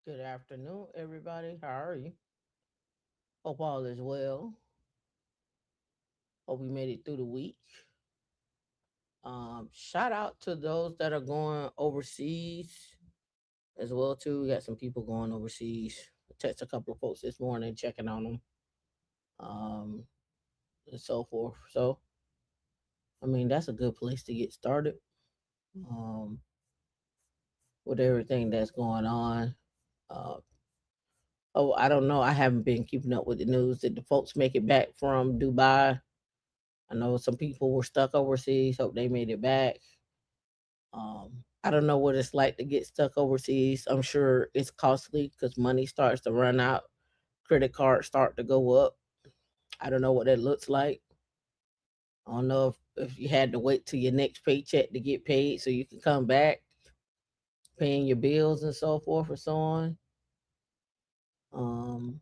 Good afternoon, everybody. How are you? Hope all is well. Hope we made it through the week. Shout out to those that are going overseas as well too. We got some people going overseas. I texted a couple of folks this morning, checking on them, um, and so forth. So, I mean, that's a good place to get started. Um, with everything that's going on. Uh, oh, I don't know. I haven't been keeping up with the news. Did the folks make it back from Dubai? I know some people were stuck overseas. Hope they made it back. I don't know what it's like to get stuck overseas. I'm sure it's costly because money starts to run out. Credit cards start to go up. I don't know what that looks like. I don't know if you had to wait till your next paycheck to get paid so you can come back paying your bills and so forth and so on. Um,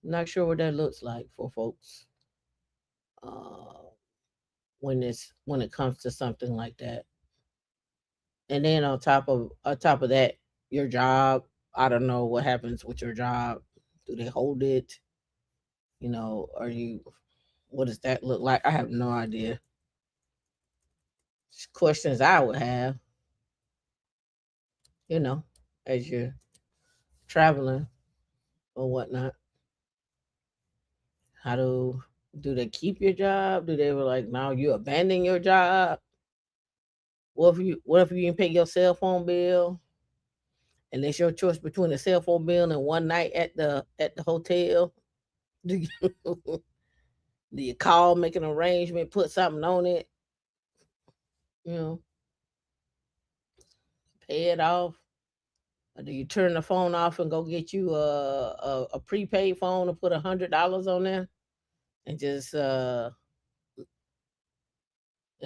Not sure what that looks like for folks uh, when it comes to something like that. And then on top of that, your job. I don't know what happens with your job. Do they hold it? Are you? What does that look like? I have no idea. Just questions I would have. You know, as you're traveling or whatnot. How do they keep your job? Do they were like now you abandon your job? What if you didn't pay your cell phone bill and it's your choice between a cell phone bill and one night at the hotel? Do you do you call, make an arrangement, put something on it, you know, pay it off? Or do you turn the phone off and go get you a prepaid phone and put $100 on there and just and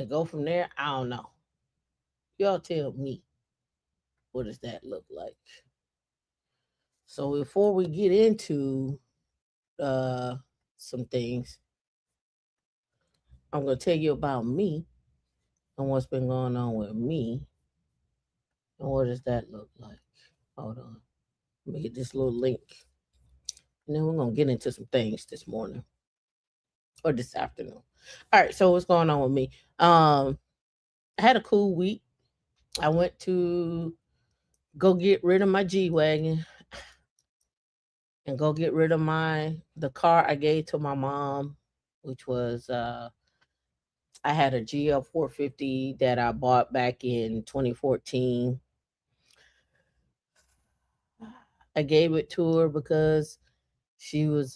go from there? I don't know. Y'all tell me, what does that look like? So before we get into uh some things, I'm gonna tell you about me and what's been going on with me and what does that look like. Hold on. Let me get this little link. And then we're gonna get into some things this morning or this afternoon. All right, so what's going on with me? I had a cool week. I went to go get rid of my G Wagon and go get rid of the car I gave to my mom, which was I had a GL 450 that I bought back in 2014. I gave it to her because she had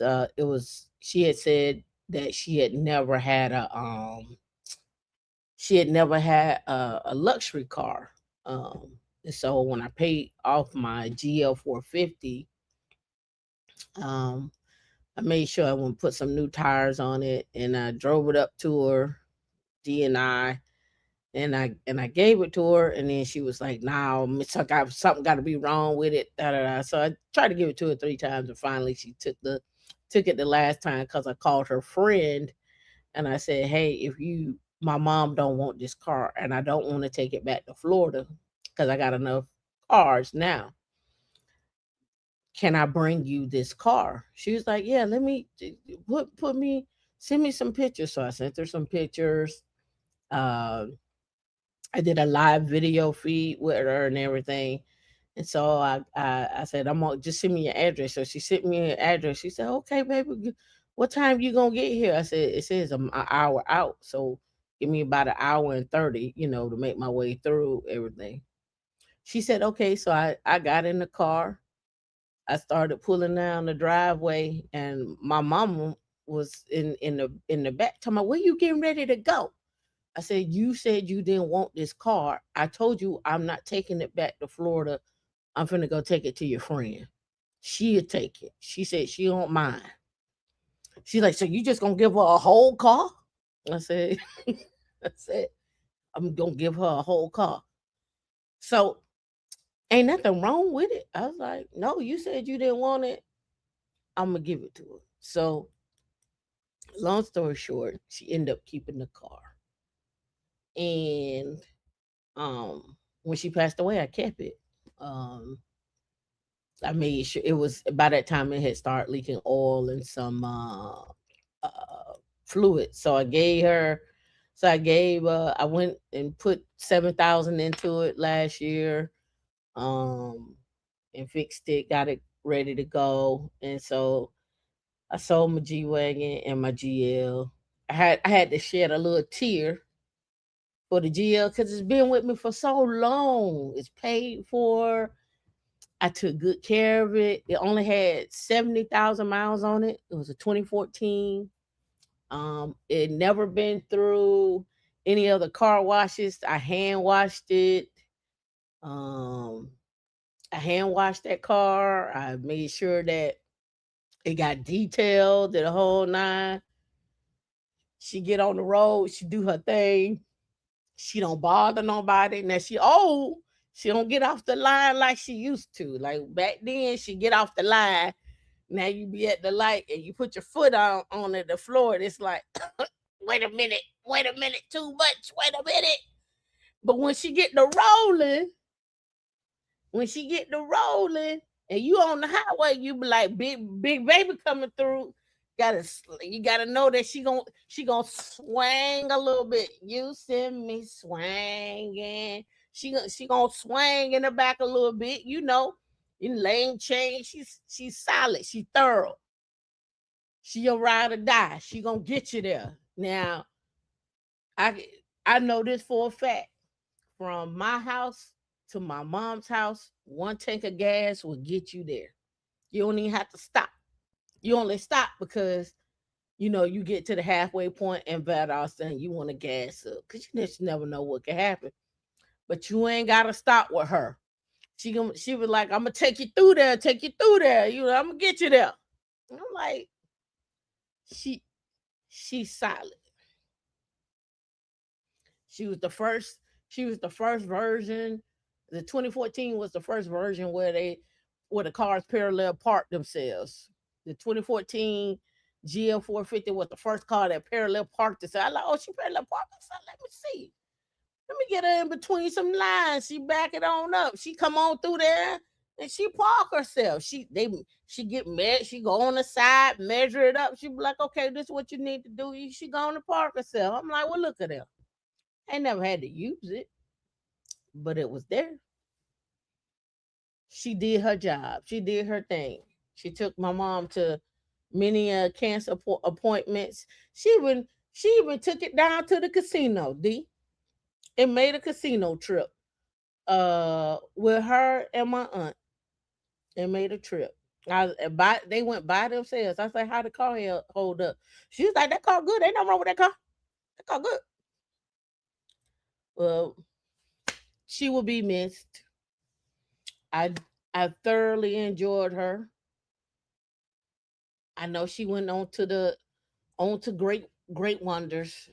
said that she had never had a luxury car. And so when I paid off my GL 450, um, I made sure I went put some new tires on it, and I drove it up to her, DNI, and I gave it to her, and then she was like, "No, Miss Huck, something got to be wrong with it." Da, da, da. So I tried to give it to her 3 times, and finally she took it the last time because I called her friend and I said, "Hey, if my mom don't want this car, and I don't want to take it back to Florida because I got enough cars now. Can I bring you this car?" She was like, "Yeah, let me put me send me some pictures." So I sent her some pictures. Uh, I did a live video feed with her and everything. And so I said, "I'm gonna just send me your address." So she sent me an address. She said, "Okay, baby, what time you gonna get here?" I said, "It says I'm an hour out, so give me about an hour and 30, to make my way through everything." She said, "Okay." So I got in the car. I started pulling down the driveway, and my mama was in the back, talking about, "Where you getting ready to go?" I said, "You said you didn't want this car. I told you I'm not taking it back to Florida. I'm finna go take it to your friend. She'll take it." She said she don't mind. She's like, "So you just gonna give her a whole car?" I said, I said, "I'm gonna give her a whole car." So ain't nothing wrong with it. I was like, "No, you said you didn't want it. I'm gonna give it to her." So long story short, she ended up keeping the car. And when she passed away, I kept it. Um I made sure it was by that time it had started leaking oil and some fluid. So I gave I went and put 7,000 into it last year. Um and fixed it, got it ready to go. And so I sold my G Wagon and my GL. I had to shed a little tear for the GL because it's been with me for so long. It's paid for. I took good care of it. It only had 70,000 miles on it. It was a 2014. It never been through any other car washes. I hand washed it. Um, I hand washed that car. I made sure that it got detailed, the whole nine. She get on the road, she do her thing. She don't bother nobody. Now she old. She don't get off the line like she used to. Like back then, she get off the line. Now you be at the light and you put your foot on the floor. And it's like, wait a minute, too much. Wait a minute. But when she get the rolling, and you on the highway, you be like big baby coming through. You gotta know that she gonna swing a little bit. You send me swinging. She gonna swing in the back a little bit. You know, in lane change. She's solid. She thorough. She your ride or die. She gonna get you there. Now I I know this for a fact. From my house to my mom's house, one tank of gas will get you there. You don't even have to stop. You only stop because you get to the halfway point and bad all of a sudden you want to gas up because you just never know what can happen. But you ain't gotta stop with her. She was like, I'm gonna take you through there, take you through there. I'm gonna get you there. And I'm like, she she's solid. She was the first. She was the first version. The 2014 was the first version where the cars parallel parked themselves. The 2014 GL 450 was the first car that parallel parked itself. I like, oh, she parallel parked herself. Let me see. Let me get her in between some lines. She back it on up. She come on through there and she park herself. She get met. She go on the side, measure it up. She be like, okay, this is what you need to do. She go on to park herself. I'm like, well, look at her. I never had to use it, but it was there. She did her job. She did her thing. She took my mom to many cancer appointments. She even took it down to the casino. D and made a casino trip. With her and my aunt, and made a trip. They went by themselves. I said, "How the car hold up?" She was like, "That car good. Ain't nothing wrong with that car. That car good." Well, she will be missed. I I thoroughly enjoyed her. I know she went on to great wonders.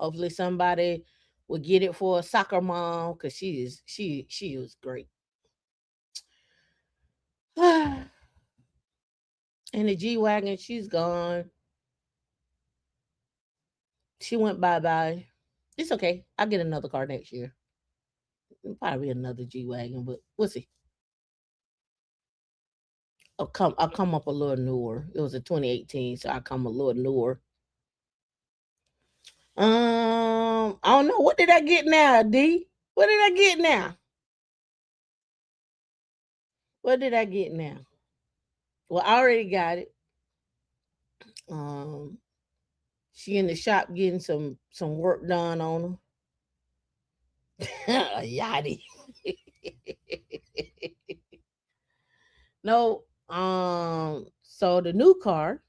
Hopefully somebody will get it for a soccer mom because she was great. And the G Wagon, she's gone. She went bye bye. It's okay. I'll get another car next year. Probably another G Wagon, but we'll see. I'll come up a little newer. It was a 2018, so I'll come a little newer. I don't know. What did I get now, D? What did I get now? What did I get now? Well, I already got it. Um, she in the shop getting some work done on her. Yachty. No. So the new car.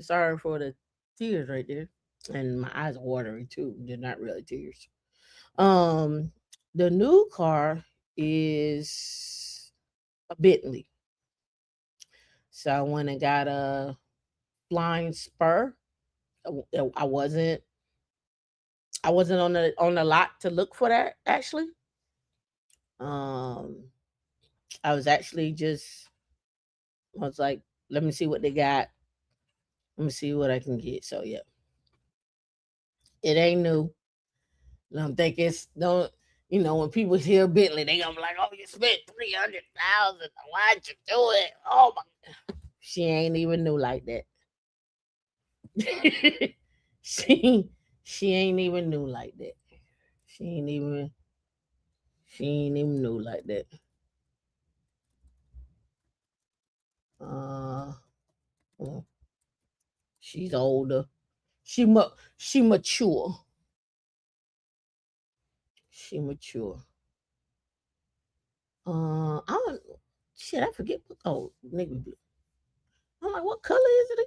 Sorry for the tears right there, and my eyes are watering too. They're not really tears. Um, the new car is a Bentley. So I went and got a flying spur. I wasn't on the lot to look for that actually. Um, I was actually just I was like, let me see what they got. Let me see what I can get. So yeah, it ain't new. Don't think it's don't. When people hear Bentley, they gonna be like, "Oh, you spent 300,000. Why'd you do it?" Oh my, she ain't even new like that. she she ain't even new like that. She ain't even she ain't even new like that. Uh, mm, she's older. She mature. She mature. I don't. Shit, I forget. Oh, navy blue. I'm like, what color is it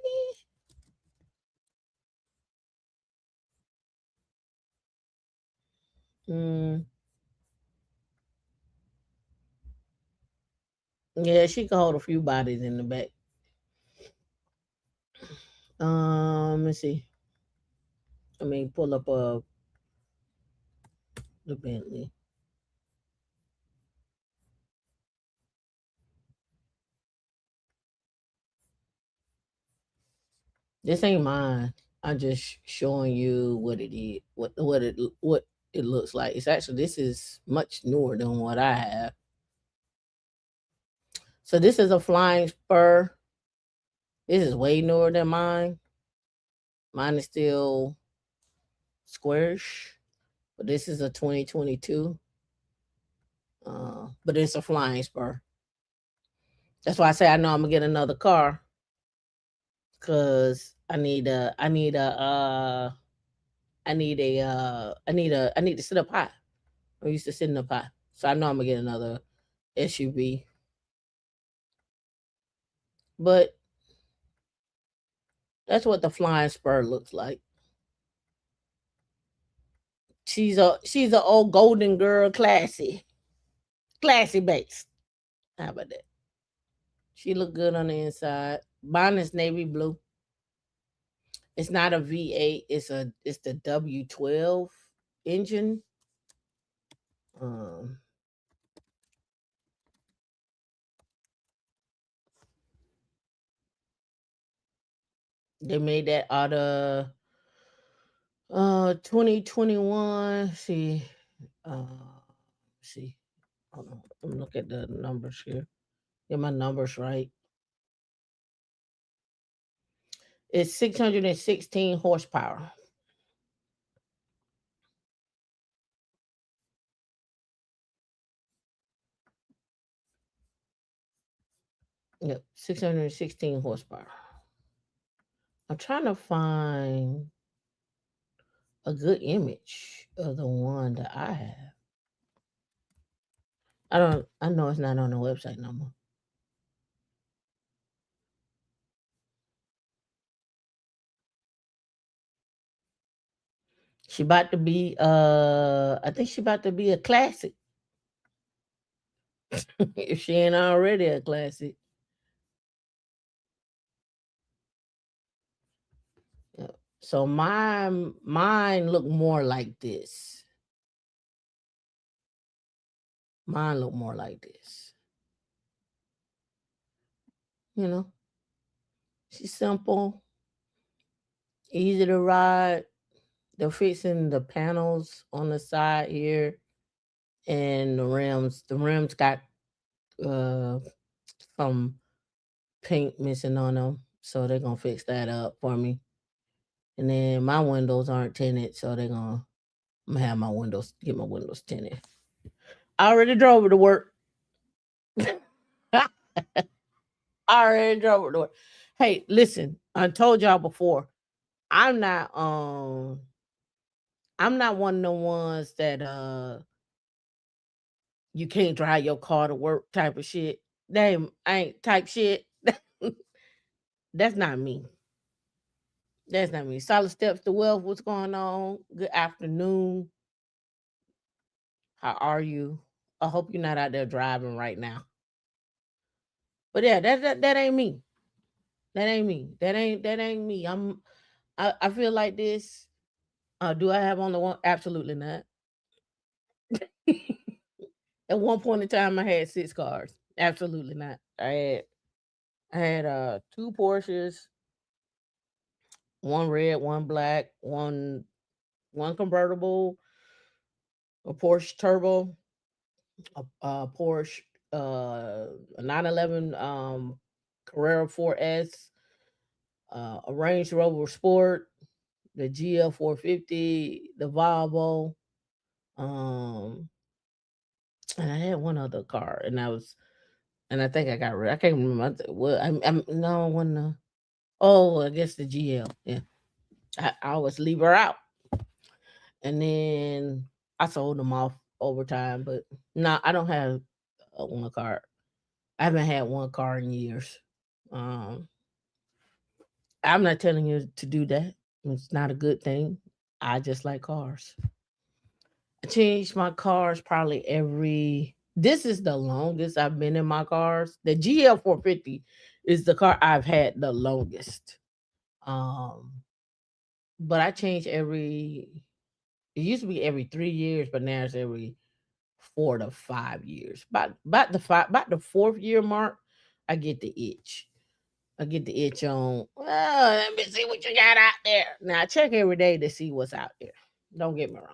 again? Yeah, she can hold a few bodies in the back. Let's see. I mean, pull up the Bentley. This ain't mine. I'm just showing you what it is, what it looks like. It's actually this is much newer than what I have. So this is a flying spur. This is way newer than mine. Mine is still squarish, but this is a 2022. But it's a flying spur. That's why I say I know I'm gonna get another car because I need to sit up high. I'm used to sitting up high. So I know I'm gonna get another SUV. But that's what the flying spur looks like. She's a old golden girl, classy base. How about that? She look good on the inside. Mine is navy blue. It's not a V8. It's the W12 engine. Um, they made that out of 2021. See, hold on. Let me look at the numbers here. Get my numbers right. It's 616 horsepower. Yep, 616 horsepower. I'm trying to find a good image of the one that I have. I know it's not on the website number. She about to be I think she about to be a classic. If she ain't already a classic. Yep. So mine look more like this. Mine look more like this. You know, she's simple, easy to ride. They're fixing the panels on the side here and the rims. The rims got uh some paint missing on them, so they're gonna fix that up for me. And then my windows aren't tinted, so I'm gonna have my windows get my windows tinted. I already drove it to work. I already drove it to work. Hey, listen, I told y'all before. I'm not um I'm not one of the ones that you can't drive your car to work type of shit. Damn, I ain't type shit. That's not me. That's not me. Solid steps to wealth. What's going on? Good afternoon. How are you? I hope you're not out there driving right now. But yeah, that ain't me. That ain't me. That ain't me. I feel like this. Do I have on the one? Absolutely not. At one point in time, I had 6 cars. Absolutely not. I had two Porsches, one red, one black, one convertible, a Porsche Turbo, a Porsche a 911 Carrera 4S, a Range Rover Sport, the GL 450, the Volvo, um, and I had one other car, and I think I got rid. I can't remember what. I'm no one. Oh, I guess the GL. Yeah, I always leave her out, and then I sold them off over time. But no, I don't have one car. I haven't had one car in years. Um, I'm not telling you to do that. It's not a good thing. I just like cars. I change my cars probably every. This is the longest I've been in my cars. The GL 450 is the car I've had the longest. Um, but I change every. It used to be every 3 years, but now it's every 4 to 5 years. About the 4th year mark, I get the itch. I get the itch on. Well, let me see what you got out there. Now I check every day to see what's out there. Don't get me wrong.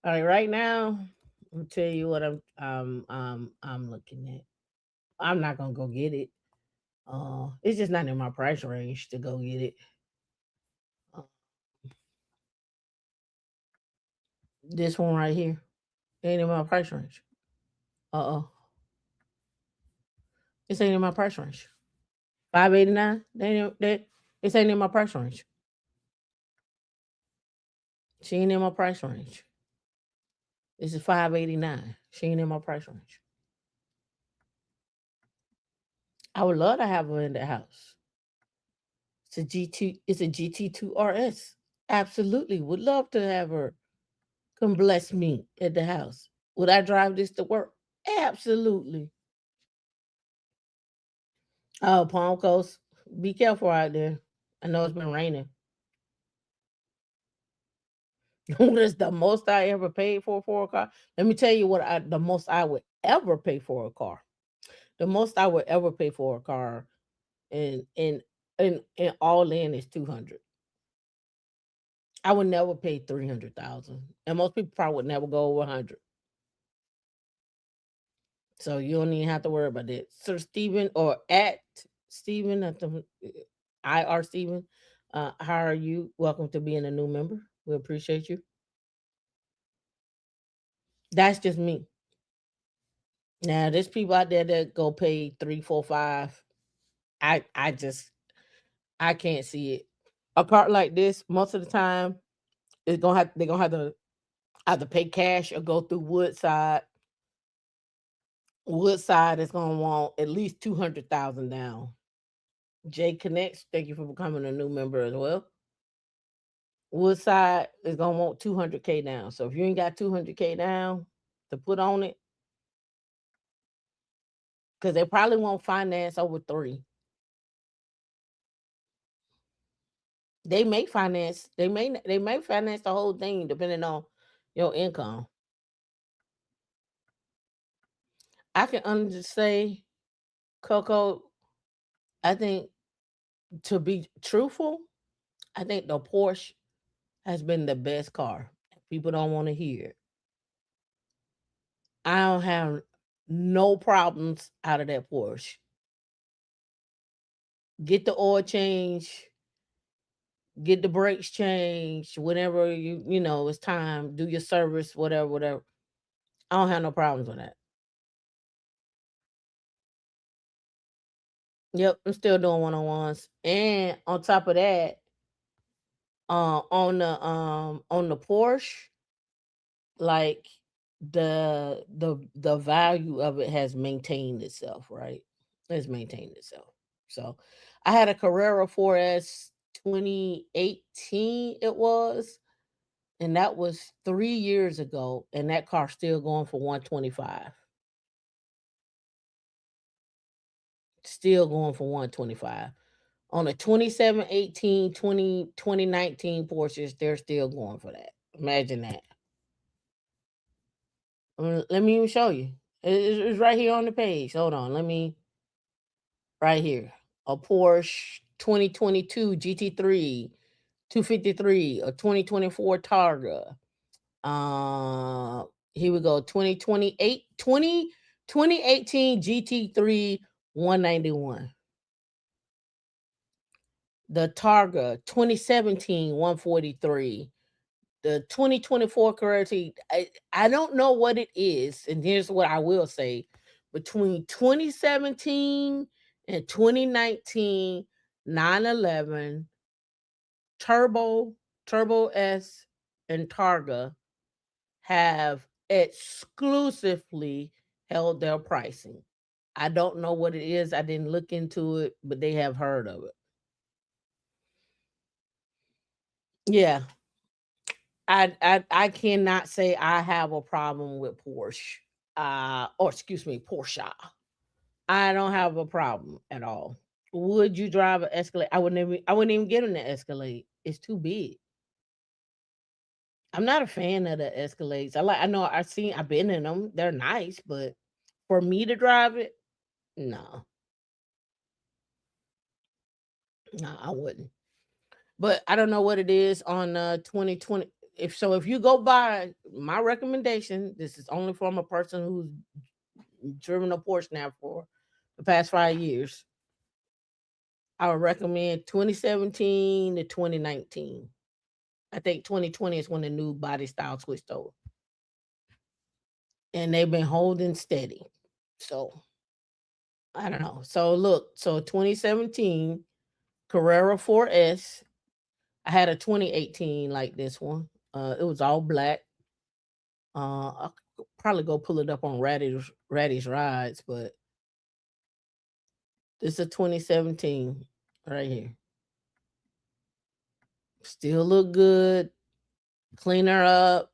All right, right now, I'll tell you what I'm looking at. I'm not gonna go get it. It's just not in my price range to go get it. Uh, this one right here ain't in my price range. Uh-uh. This ain't in my price range. 589. This ain't in my price range. She ain't in my price range. This is 589. She ain't in my price range. I would love to have her in the house. It's a GT. It's a GT2 RS. Absolutely, would love to have her come bless me at the house. Would I drive this to work? Absolutely. Oh, Palm Coast. Be careful out there. I know it's been raining. What is the most I ever paid for a car? Let me tell you what the most I would ever pay for a car. The most I would ever pay for a car and all in is 200. I would never pay 300,000. And most people probably would never go over 100. So you don't even have to worry about that. Sir Stephen or at Stephen at the IR Stephen, how are you? Welcome to being a new member. We appreciate you. That's just me. Now there's people out there that go pay three, four, five. I just I can't see it. A car like this, most of the time, they're gonna have to either pay cash or go through Woodside. Woodside is gonna want at least 200,000 down. Jay Connects, thank you for becoming a new member as well. Woodside is gonna want 200K down. So if you ain't got 200K down to put on it, because they probably won't finance over three. They may finance the whole thing depending on your income. I can say, Coco, I think to be truthful, I think the Porsche has been the best car. People don't want to hear it. I don't have no problems out of that Porsche. Get the oil change, get the brakes changed whenever it's time. Do your service, whatever, whatever. I don't have no problems with that. Yep, I'm still doing one on ones, and on top of that, on the Porsche, like the value of it has maintained itself, right? It's maintained itself. So I had a Carrera 4S 2018 it was, and that was 3 years ago, and that car's still going for 125. Still going for 125. On a 27, 18, 20, 2019 Porsches, they're still going for that. Imagine that. Let me even show you. It's right here on the page. Hold on. Right here. A Porsche 2022 GT3 253, a 2024 Targa, Uh, Here we go. 2018 GT3 191. The Targa 2017 143. The 2024 Carrera. I don't know what it is, and here's what I will say: between 2017 and 2019 911 Turbo S and Targa have exclusively held their pricing. I don't know what it is. I didn't look into it, but they have heard of it. Yeah, I cannot say I have a problem with Porsche. Or excuse me, Porsche. I don't have a problem at all. Would you drive an Escalade? I wouldn't even get in the Escalade. It's too big. I'm not a fan of the Escalades. I know I've been in them. They're nice, but for me to drive it, no, no, I wouldn't. But I don't know what it is on 2020. If you go by my recommendation, this is only from a person who's driven a Porsche now for the past 5 years. I would recommend 2017 to 2019. I think 2020 is when the new body style switched over. And they've been holding steady. So I don't know. So look, so 2017 Carrera 4S. I had a 2018 like this one. It was all black. I'll probably go pull it up on Ratty's Rides, but this is a 2017 right here. Still look good. Clean her up.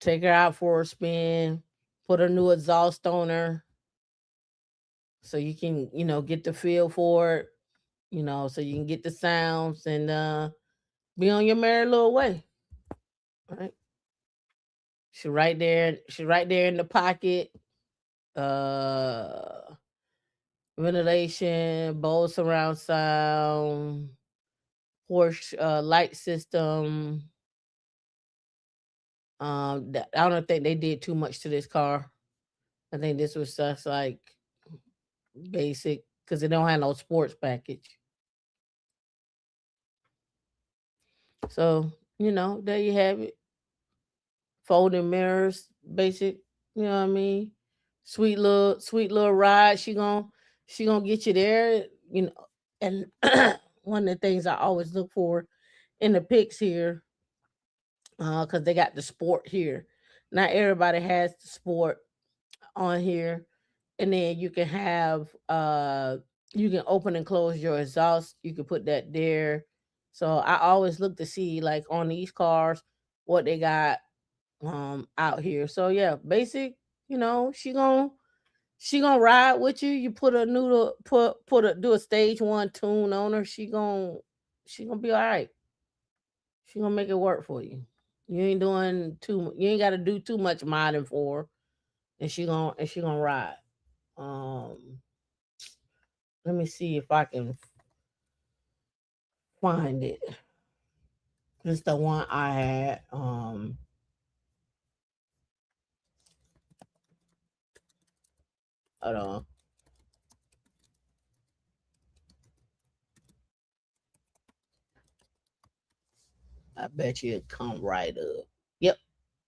Take her out for a spin. Put a new exhaust on her, so you can get the feel for it. So you can get the sounds and be on your merry little way. Right? She right there. She right there in the pocket. Uh, Ventilation, Bose surround sound, Porsche light system. I don't think they did too much to this car. I think this was just like basic because it don't have no sports package. So there you have it. Folding mirrors, basic. You know what I mean? Sweet little ride. She gonna get you there. And one of the things I always look for in the pics here, because they got the sport here. Not everybody has the sport on here, and then you can open and close your exhaust. You can put that there. So I always look to see like on these cars what they got out here. So yeah, basic, she gonna ride with you. You put a noodle put a do a stage one tune on her, she gonna be all right. She gonna make it work for you. You ain't gotta do too much modding for her, and she gonna ride. Um Let me see if I can find it. This the one I had. Hold on. I bet you it come right up. Yep,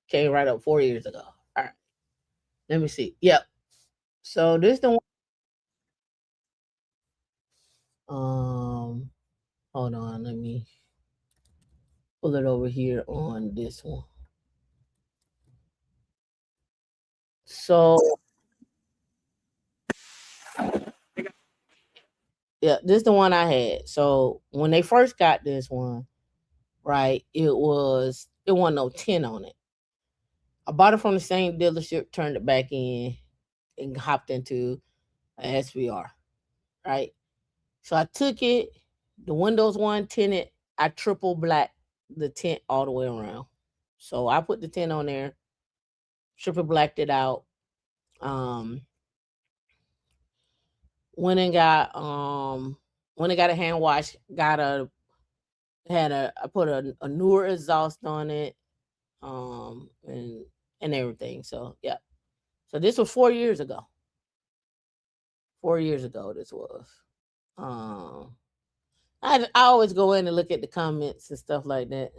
came right up 4 years ago. All right. Let me see. Yep. So this the one. Um, Hold on. Let me pull it over here on this one. So yeah, this the one I had. So when they first got this one, right, it wasn't no 10 on it. I bought it from the same dealership, turned it back in, and hopped into an SVR, right? So I took it, the windows one tinted, I triple black the tint all the way around. So I put the tint on there, triple blacked it out. Um, went and got when I got a hand wash, I put a newer exhaust on it. and everything. So yeah. So this was 4 years ago. 4 years ago this was. Um I always go in and look at the comments and stuff like that.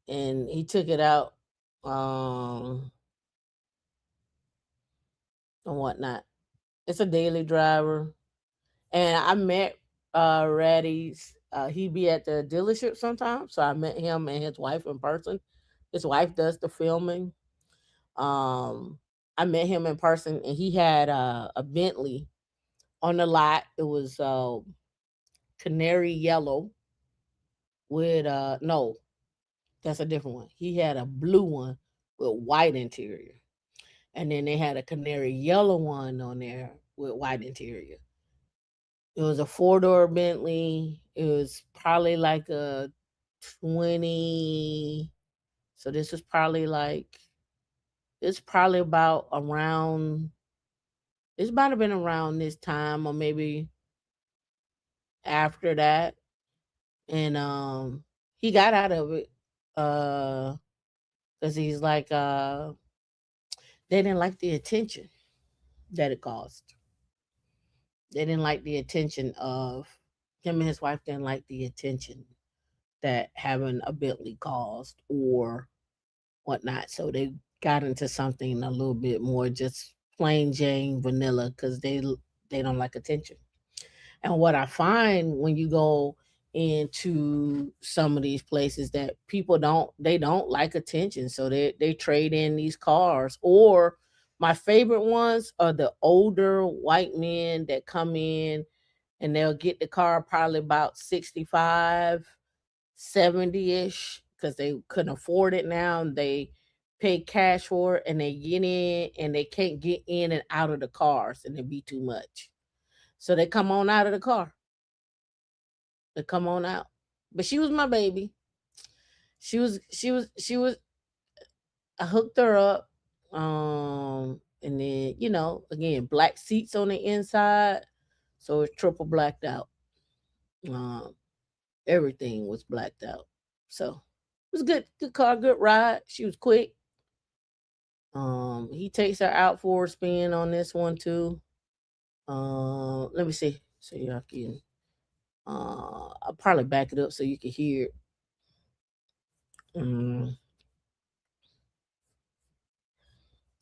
And he took it out um and whatnot. It's a daily driver. And I met Raddy's he be at the dealership sometimes. So I met him and his wife in person. His wife does the filming. Um I met him in person and he had a Bentley on the lot. It was canary yellow with no, that's a different one. He had a blue one with white interior. And then they had a canary yellow one on there with white interior. It was a four-door Bentley. It was probably like a 20. So this was probably like, it's probably about around, it's might have been around this time or maybe after that. And he got out of it uh because he's like they didn't like the attention that it caused. They didn't like the attention of him and his wife didn't like the attention that having a Bentley caused or whatnot. So they got into something a little bit more just plain Jane vanilla because they don't like attention. And what I find when you go into some of these places that people don't like attention. So they trade in these cars. Or my favorite ones are the older white men that come in and they'll get the car probably about 65, 70-ish because they couldn't afford it now and they pay cash for it and they get in and they can't get in and out of the cars and it be too much. So they come on out of the car. They come on out. But she was my baby. She was I hooked her up. And then, again, black seats on the inside. So it's triple blacked out. Um, Everything was blacked out. So it was good car, good ride. She was quick. He takes her out for a spin on this one too. Let me see. So y'all can I'll probably back it up so you can hear it. Um,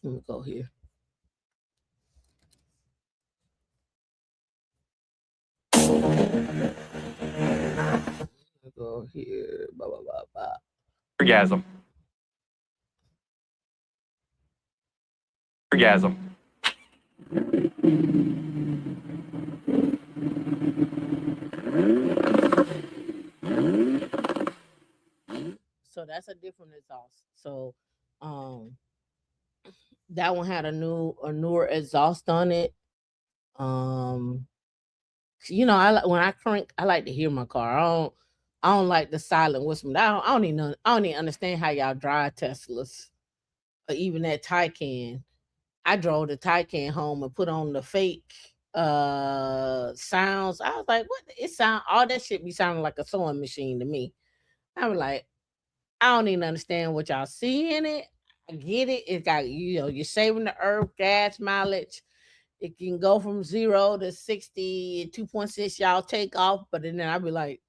Let me go here. Let me go here. Blah blah blah blah. Orgasm. Orgasm. So that's a different exhaust. So um that one had a newer exhaust on it. Um when I crank, I like to hear my car. I don't like the silent whisper. I don't even understand how y'all drive Teslas or even that Taycan. I drove the Taycan home and put on the fake sounds. I was like, what it sound all that shit be sounding like a sewing machine to me. I was like, I don't even understand what y'all see in it. I get it. It got you're saving the earth, gas mileage. It can go from 0 to 60 2.6. Y'all take off, but then I'll be like,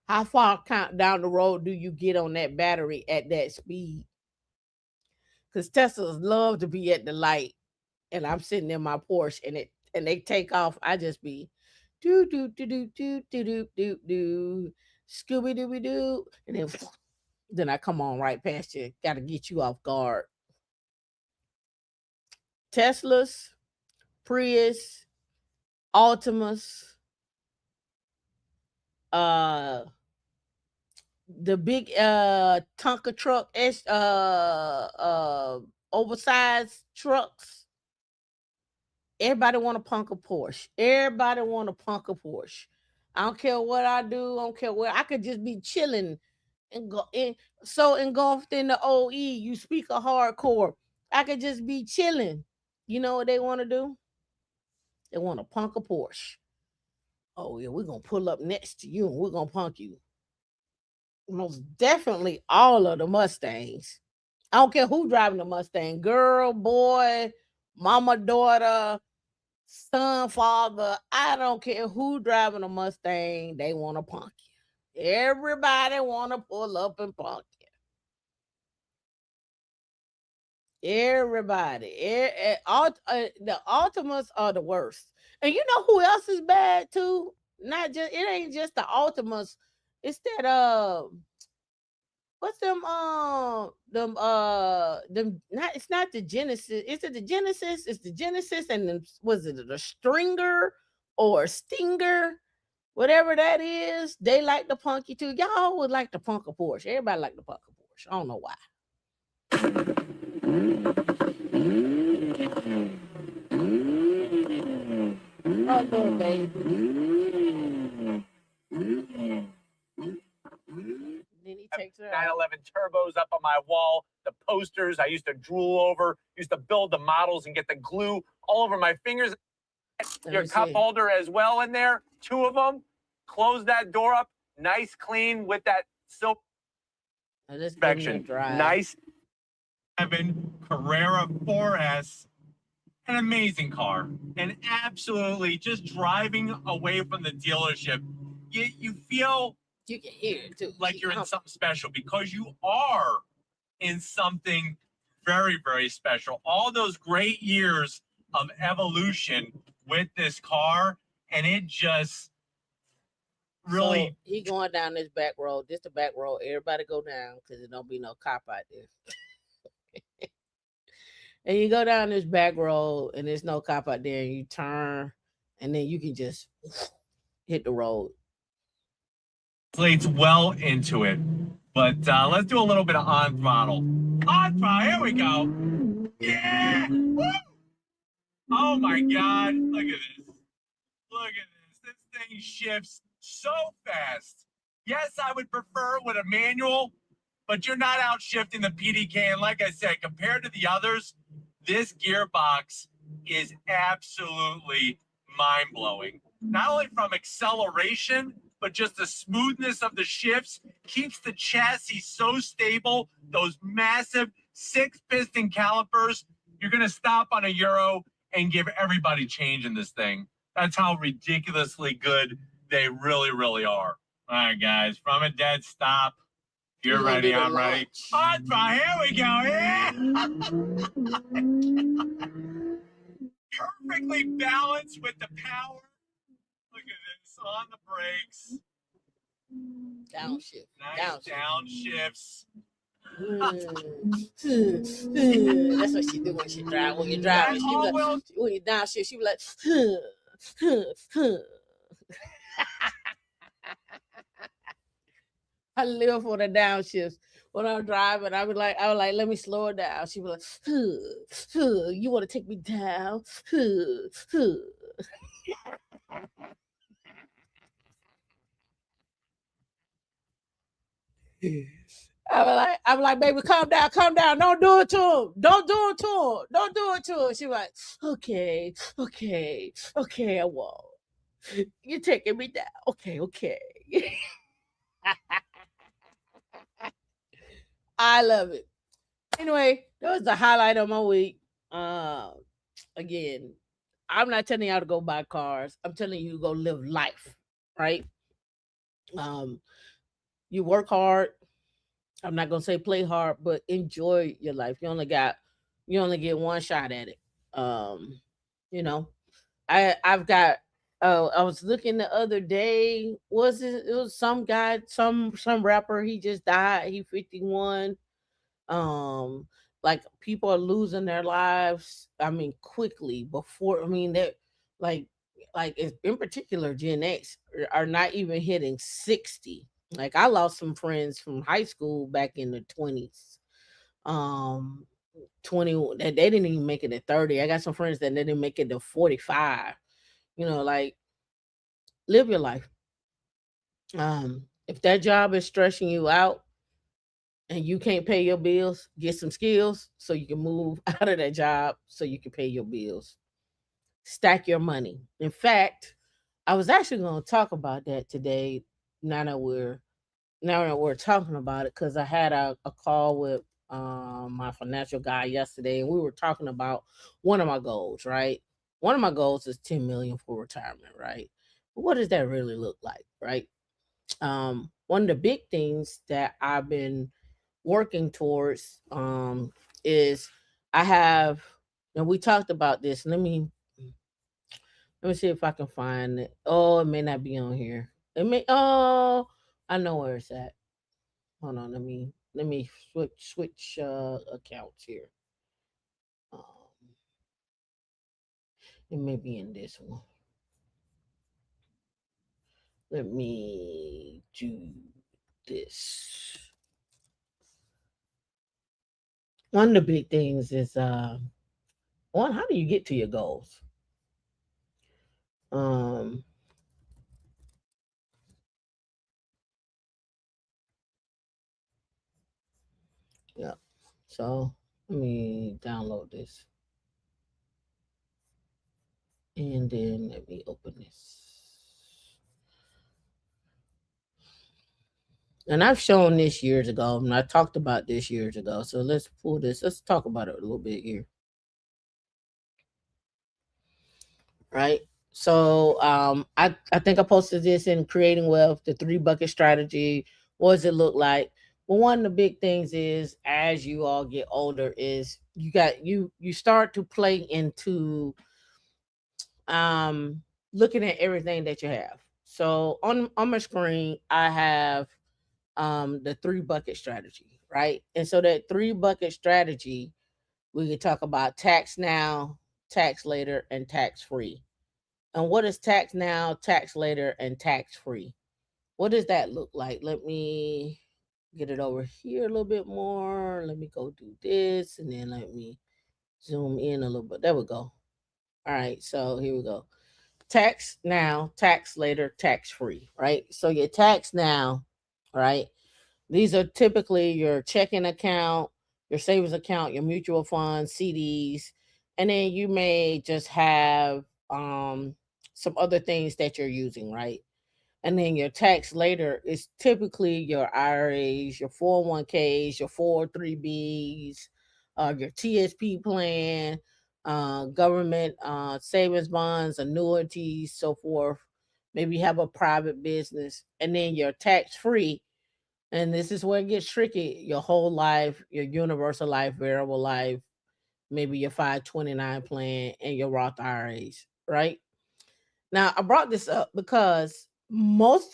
how far count down the road do you get on that battery at that speed? Because Teslas love to be at the light, and I'm sitting in my Porsche, and they take off. I just be do do do do do do do do do Scooby Dooby Doo, and then I come on right past you. Got to get you off guard. Teslas, Prius, Altimas, uh, the big Tonka truck, oversized trucks. Everybody want to punk a Porsche. Everybody want to punk a Porsche. I don't care what I do. I don't care where I could just be chilling and go in so engulfed in the OE. You speak a hardcore. I could just be chilling. You know what they want to do? They want to punk a Porsche. Oh yeah, we're gonna pull up next to you and we're gonna punk you. most definitely all of the Mustangs. I don't care who driving the Mustang, girl, boy, mama, daughter, son, father. I don't care who driving a Mustang. They want to punk you. Everybody want to pull up and punk you. Everybody. The Ultimas are the worst. And you know who else is bad too? Not just it ain't just the Ultimas. It's that what's them not it's not the Genesis. Is it the Genesis? It's the Genesis and then was it the Stringer or Stinger? Whatever that is, they like the punky too. Y'all would like the punk a Porsche. Everybody like the punk a Porsche. I don't know why. Oh no, baby. Then he takes her 911 turbos up on my wall, the posters I used to drool over, used to build the models and get the glue all over my fingers. Your cup holder as well in there, two of them. Close that door up, nice clean with that silk inspection. Nice. Carrera 4S, an amazing car, and absolutely just driving away from the dealership, you feel you can hear it too. Like you're in something special because you are in something very, very special. All those great years of evolution with this car, and it just really. So he going down this back road. This the back road. Everybody go down because there don't be no cop out there. And you go down this back road, and there's no cop out there, and you turn, and then you can just hit the road. Slates well into it, but let's do a little bit of on throttle. On throttle, here we go. Yeah! Woo! Oh my God! Look at this! Look at this! This thing shifts so fast. Yes, I would prefer with a manual, but you're not out shifting the PDK. And like I said, compared to the others, this gearbox is absolutely mind-blowing. Not only from acceleration, but just the smoothness of the shifts keeps the chassis so stable. Those massive 6-piston calipers, you're going to stop on a Euro and give everybody change in this thing. That's how ridiculously good they really, really are. All right, guys, from a dead stop. You're ready, I'm ready. On fire, here we go. Yeah! Perfectly balanced with the power. Look at this on the brakes. Downshift. Nice downshifts. That's what she do when she drive. When you drive, she be like, when you downshift, she be like, I live for the downshifts. When I'm driving, I was like, let me slow it down. She be like, you want to take me down? I'm like, baby, calm down. Don't do it to him. Don't do it to him. She like, okay, I won't. You're taking me down. Okay. I love it. Anyway, that was the highlight of my week. Again, I'm not telling y'all to go buy cars. I'm telling you to go live life, right? Um, you work hard. I'm not gonna say play hard, but enjoy your life. You only get one shot at it. Um, you know, I've got. I was looking the other day. It was some guy, some rapper. He just died. He 51. um like people are losing their lives, I mean, quickly before, I mean, that, like in particular Gen X are not even hitting 60. Like I lost some friends from high school back in the 20s. um 20, they didn't even make it to 30. I got some friends that didn't make it to 45. Like, live your life. If that job is stressing you out and you can't pay your bills, get some skills so you can move out of that job so you can pay your bills. Stack your money. In fact, I was actually going to talk about that today. Now that we're now that we're talking about it, because I had a call with my financial guy yesterday, and we were talking about one of my goals, right? One of my goals is 10 million for retirement, right? But what does that really look like, right? One of the big things that I've been working towards is I have, and we talked about this. Let me see if I can find it. Oh, it may not be on here. It may. Oh, I know where it's at. Hold on. Let me switch accounts here. Um, it may be in this one. Let me do this. One of the big things is one. How do you get to your goals? Um, yeah. So let me download this, and then let me open this. And I've shown this years ago, and I talked about this years ago. So let's pull this. Let's talk about it a little bit here, right? So I think I posted this in Creating Wealth, the three bucket strategy. What does it look like? Well, one of the big things is as you all get older, is you start to play into um looking at everything that you have. So on my screen, I have the three bucket strategy, right? And so that three bucket strategy, we could talk about tax now, tax later, and tax free. And what is tax now, tax later, and tax free? What does that look like? Let me get it over here a little bit more. Let me go do this, and then let me zoom in a little bit. There we go. All right, so here we go. Tax now, tax later, tax free, right? So your tax now, right? These are typically your checking account, your savings account, your mutual funds, CDs, and then you may just have some other things that you're using, right? And then your tax later is typically your IRAs, your 401ks, your 403bs, your TSP plan, government savings bonds, annuities, so forth. Maybe you have a private business, and then your tax free, and this is where it gets tricky: your whole life, your universal life, variable life, maybe your 529 plan, and your Roth IRAs, right? Now, I brought this up because most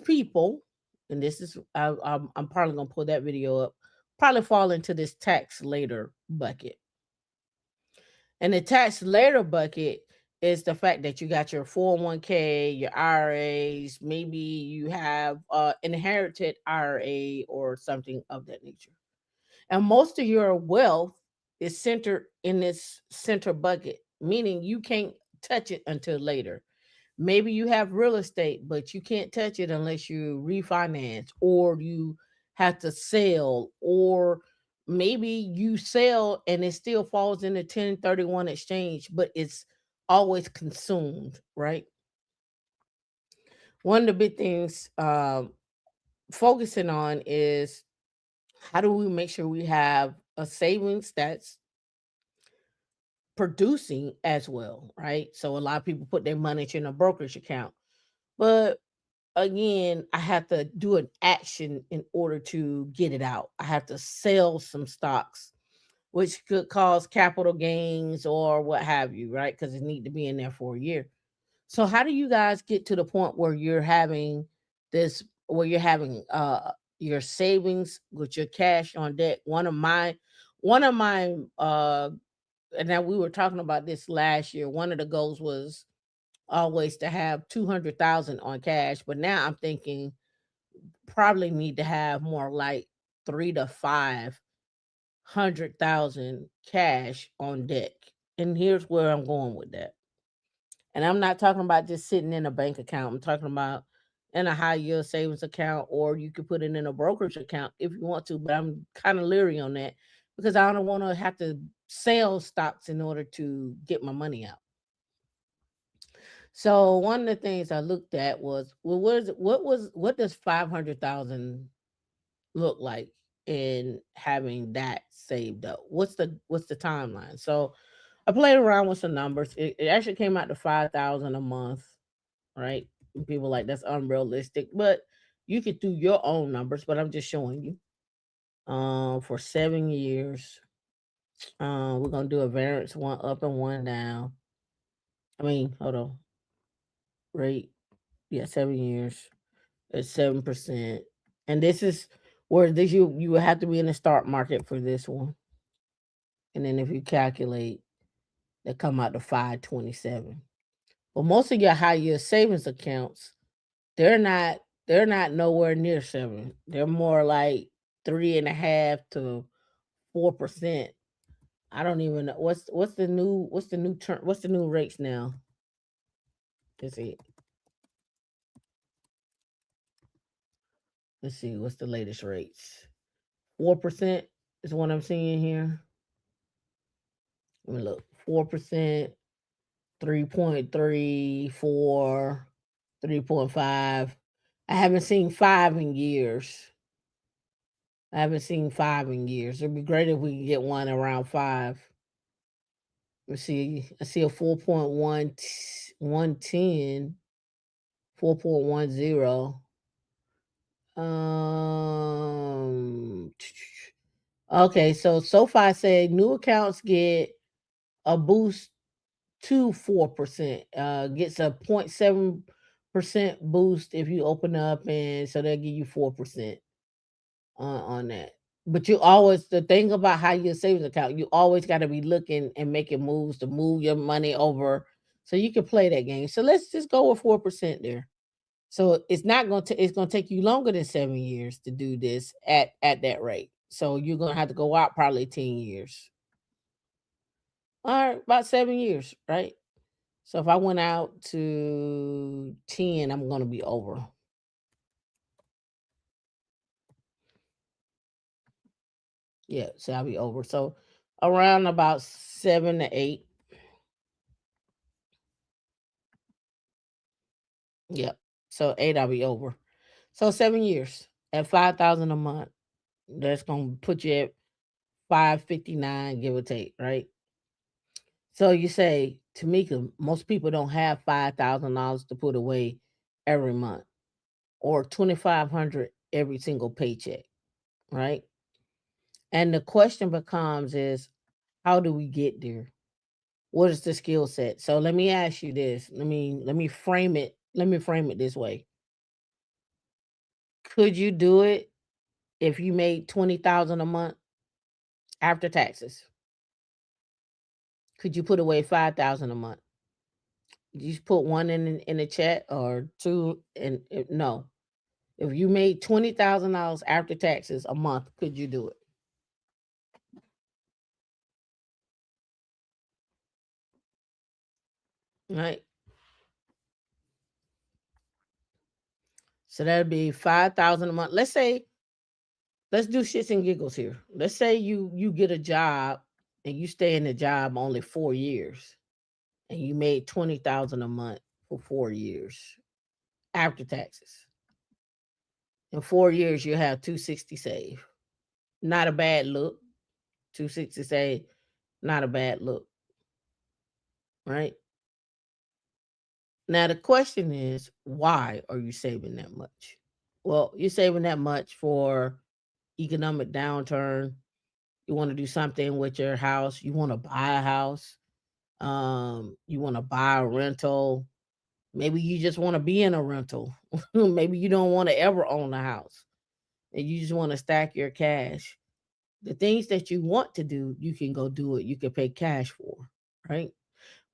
people, and this is I'm probably gonna pull that video up, probably fall into this tax later bucket. And the tax later bucket is the fact that you got your 401k, your IRAs, maybe you have inherited IRA or something of that nature. And most of your wealth is centered in this center bucket, meaning you can't touch it until later. Maybe you have real estate, but you can't touch it unless you refinance or you have to sell, or maybe you sell and it still falls in the 1031 exchange, but it's always consumed, right? One of the big things focusing on is how do we make sure we have a savings that's producing as well, right? So a lot of people put their money in a brokerage account, but again, I have to do an action in order to get it out. I have to sell some stocks, which could cause capital gains or what have you, right? Because it need to be in there for a year. So how do you guys get to the point where you're having this, where you're having your savings with your cash on deck? One of my and now we were talking about this last year. One of the goals was always to have 200,000 on cash, but now I'm thinking probably need to have more like 3 to 500,000 cash on deck. And here's where I'm going with that. And I'm not talking about just sitting in a bank account. I'm talking about in a high yield savings account, or you could put it in a brokerage account if you want to. But I'm kind of leery on that because I don't want to have to sell stocks in order to get my money out. So one of the things I looked at was, well, what does 500,000 look like in having that saved up? What's the timeline? So I played around with some numbers. It actually came out to 5,000 a month, right? And people like that's unrealistic, but you could do your own numbers. But I'm just showing you. For 7 years, we're gonna do a variance, one up and one down. I mean, hold on, rate. Yeah, 7 years at 7%, and this is where this you would have to be in the stock market for this one. And then if you calculate, they come out to 527. But most of your high yield savings accounts, they're not they're not nowhere near seven. They're more like 3.5 to 4%. I don't even know what's the new rates now. Let's see. Let's see what's the latest rates. 4% is what I'm seeing here. Let me look. 4%, 3.34, 3.5. I haven't seen five in years. I haven't seen five in years. It'd be great if we could get one around five. Let's see. I see a 4.1, 110, 4.10. Um, okay, so far said new accounts get a boost to 4%. Gets a 0.7% boost if you open up, and so they'll give you 4% on that. But you always the thing about how your savings account, you always got to be looking and making moves to move your money over, so you can play that game. So let's just go with 4% there. So it's not going to it's going to take you longer than 7 years to do this at that rate. So you're going to have to go out probably 10 years. All right, about 7 years, right? So if I went out to 10, I'm going to be over. Yeah, so I'll be over. So around about 7 to 8. Yep. So 8, I'll be over. So 7 years at 5,000 a month. That's gonna put you at 559, give or take, right? So you say, Tamika, most people don't have $5,000 to put away every month, or 2,500 every single paycheck, right? And the question becomes is, how do we get there? What is the skill set? So let me ask you this. Let me frame it. Let me frame it this way. Could you do it if you made 20,000 a month after taxes? Could you put away 5,000 a month? You just put one in the chat, or two, and no. If you made $20,000 after taxes a month, could you do it? Right. So that'd be 5,000 a month. Let's do shits and giggles here. Let's say you get a job and you stay in the job only 4 years, and you made 20,000 a month for 4 years after taxes. In 4 years, you have 260 saved. Not a bad look. 260 saved, not a bad look, right? Now the question is, why are you saving that much? Well, you're saving that much for economic downturn. You want to do something with your house. You want to buy a house. You want to buy a rental. Maybe you just want to be in a rental. Maybe you don't want to ever own a house, and you just want to stack your cash. The things that you want to do, you can go do it. You can pay cash for, right?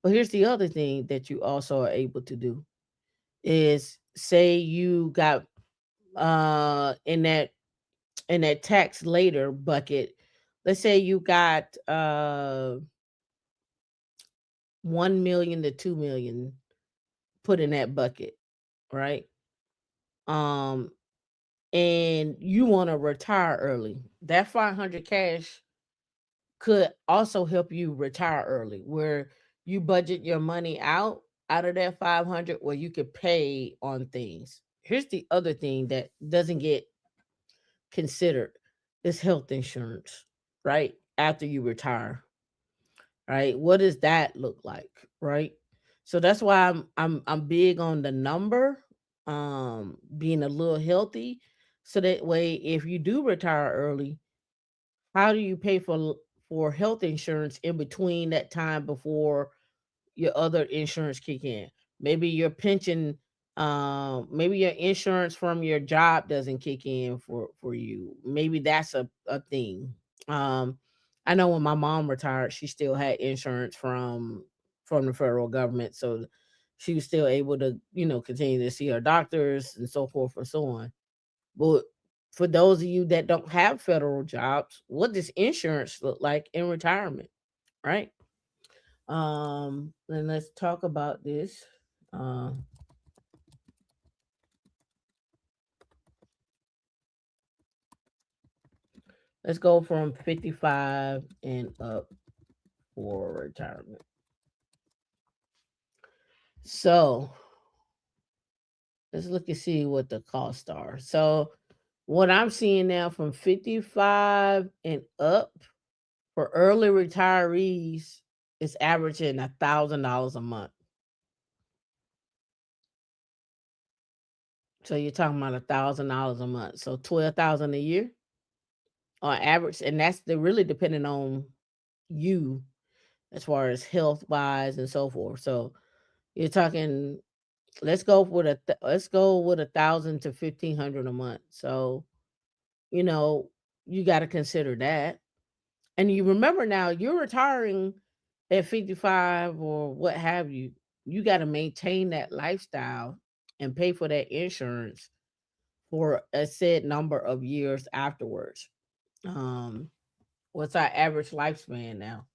But here's the other thing that you also are able to do is, say you got in that tax later bucket. Let's say you got 1 million to 2 million put in that bucket, right? Um, and you want to retire early. That 500 cash could also help you retire early, where you budget your money out out of that 500 where you could pay on things. Here's the other thing that doesn't get considered is health insurance, right? After you retire, right? What does that look like, right? So that's why I'm big on the number, being a little healthy, so that way if you do retire early, how do you pay for health insurance in between that time before your other insurance kick in? Maybe your pension, maybe your insurance from your job doesn't kick in for you. Maybe that's a thing. Um, I know when my mom retired, she still had insurance from the federal government, so she was still able to, continue to see her doctors and so forth and so on. But for those of you that don't have federal jobs, what does insurance look like in retirement, right? Then let's talk about this. Um, let's go from 55 and up for retirement. So let's look and see what the costs are. So what I'm seeing now from 55 and up for early retirees is averaging $1,000 a month. So you're talking about $1,000 a month. So 12,000 a year on average, and that's the really depending on you as far as health wise and so forth. So you're talking. Let's go with 1,000 to 1,500 a month. So you know you got to consider that, and you remember now you're retiring at 55 or what have you. You got to maintain that lifestyle and pay for that insurance for a set number of years afterwards. Um, what's our average lifespan now?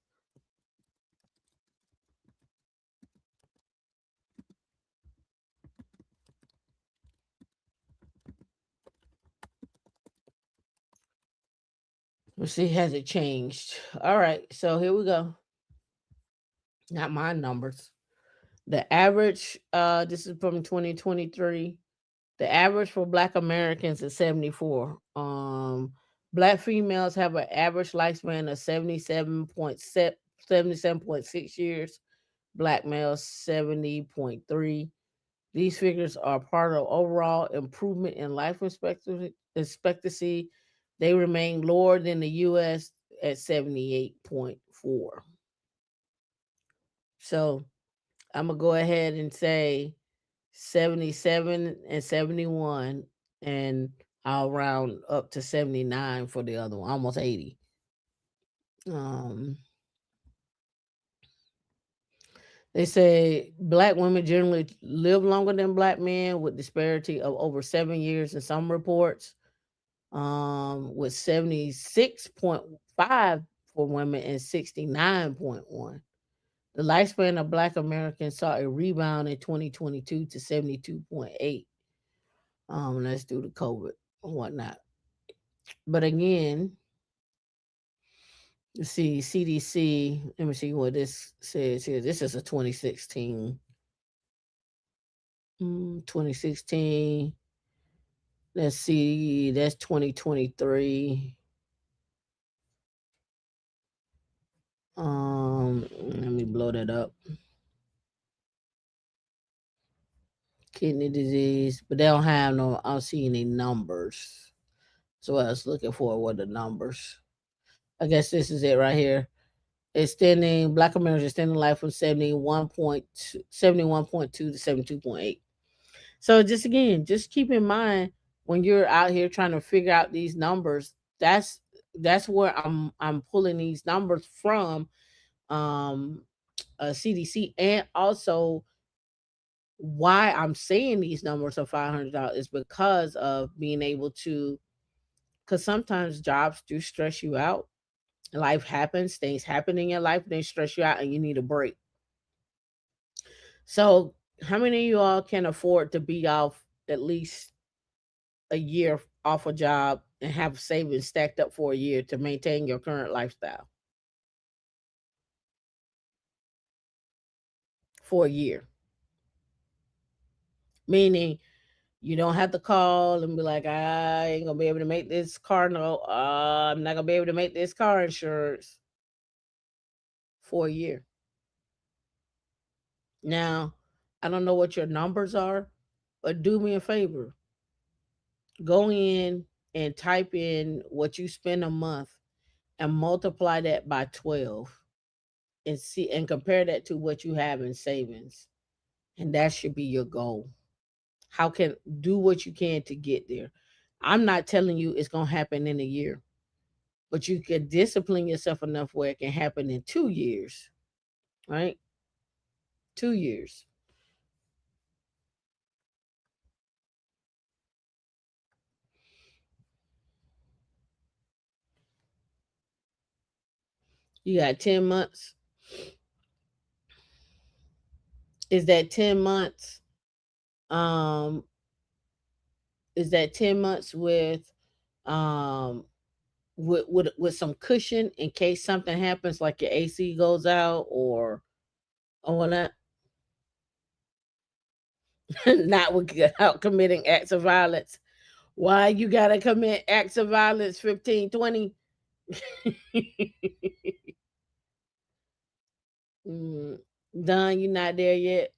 Let's see, has it changed? All right, so here we go. Not my numbers. The average, this is from 2023. The average for Black Americans is 74. Black females have an average lifespan of 77.6 years. Black males 70.3. These figures are part of overall improvement in life expectancy. They remain lower than the US at 78.4. So I'm going to go ahead and say 77 and 71, and I'll round up to 79 for the other one, almost 80. Um, they say black women generally live longer than black men with disparity of over 7 years in some reports, with 76.5 for women and 69.1. The lifespan of black Americans saw a rebound in 2022 to 72.8. Let's do the COVID and whatnot. But again, you see CDC, let me see what this says here. This is a 2016. 2016. Let's see, that's 2023. Let me blow that up. Kidney disease, but they don't have no, I don't see any numbers. So I was looking for what the numbers. I guess this is it right here. Extending Black Americans extending life from 71.2 to 72.8. So just again, just keep in mind when you're out here trying to figure out these numbers, that's where I'm pulling these numbers from, um CDC, and also why I'm saying these numbers of $500 is because of being able to, because sometimes jobs do stress you out. Life happens, things happen in your life, they stress you out, and you need a break. So, how many of you all can afford to be off at least a year off a job and have savings stacked up for a year to maintain your current lifestyle for a year? Meaning you don't have to call and be like, I ain't gonna be able to make this car. No, I'm not gonna be able to make this car insurance for a year. Now, I don't know what your numbers are, but do me a favor. Go in and type in what you spend a month and multiply that by 12 and see and compare that to what you have in savings. And that should be your goal. How can do what you can to get there. I'm not telling you it's going to happen in a year, but you can discipline yourself enough where it can happen in 2 years, right? 2 years. You got 10 months. Is that 10 months um is that 10 months um with some cushion in case something happens like your AC goes out or not not without committing acts of violence. Why you gotta commit acts of violence 15, 20? mm, Done, you not there yet?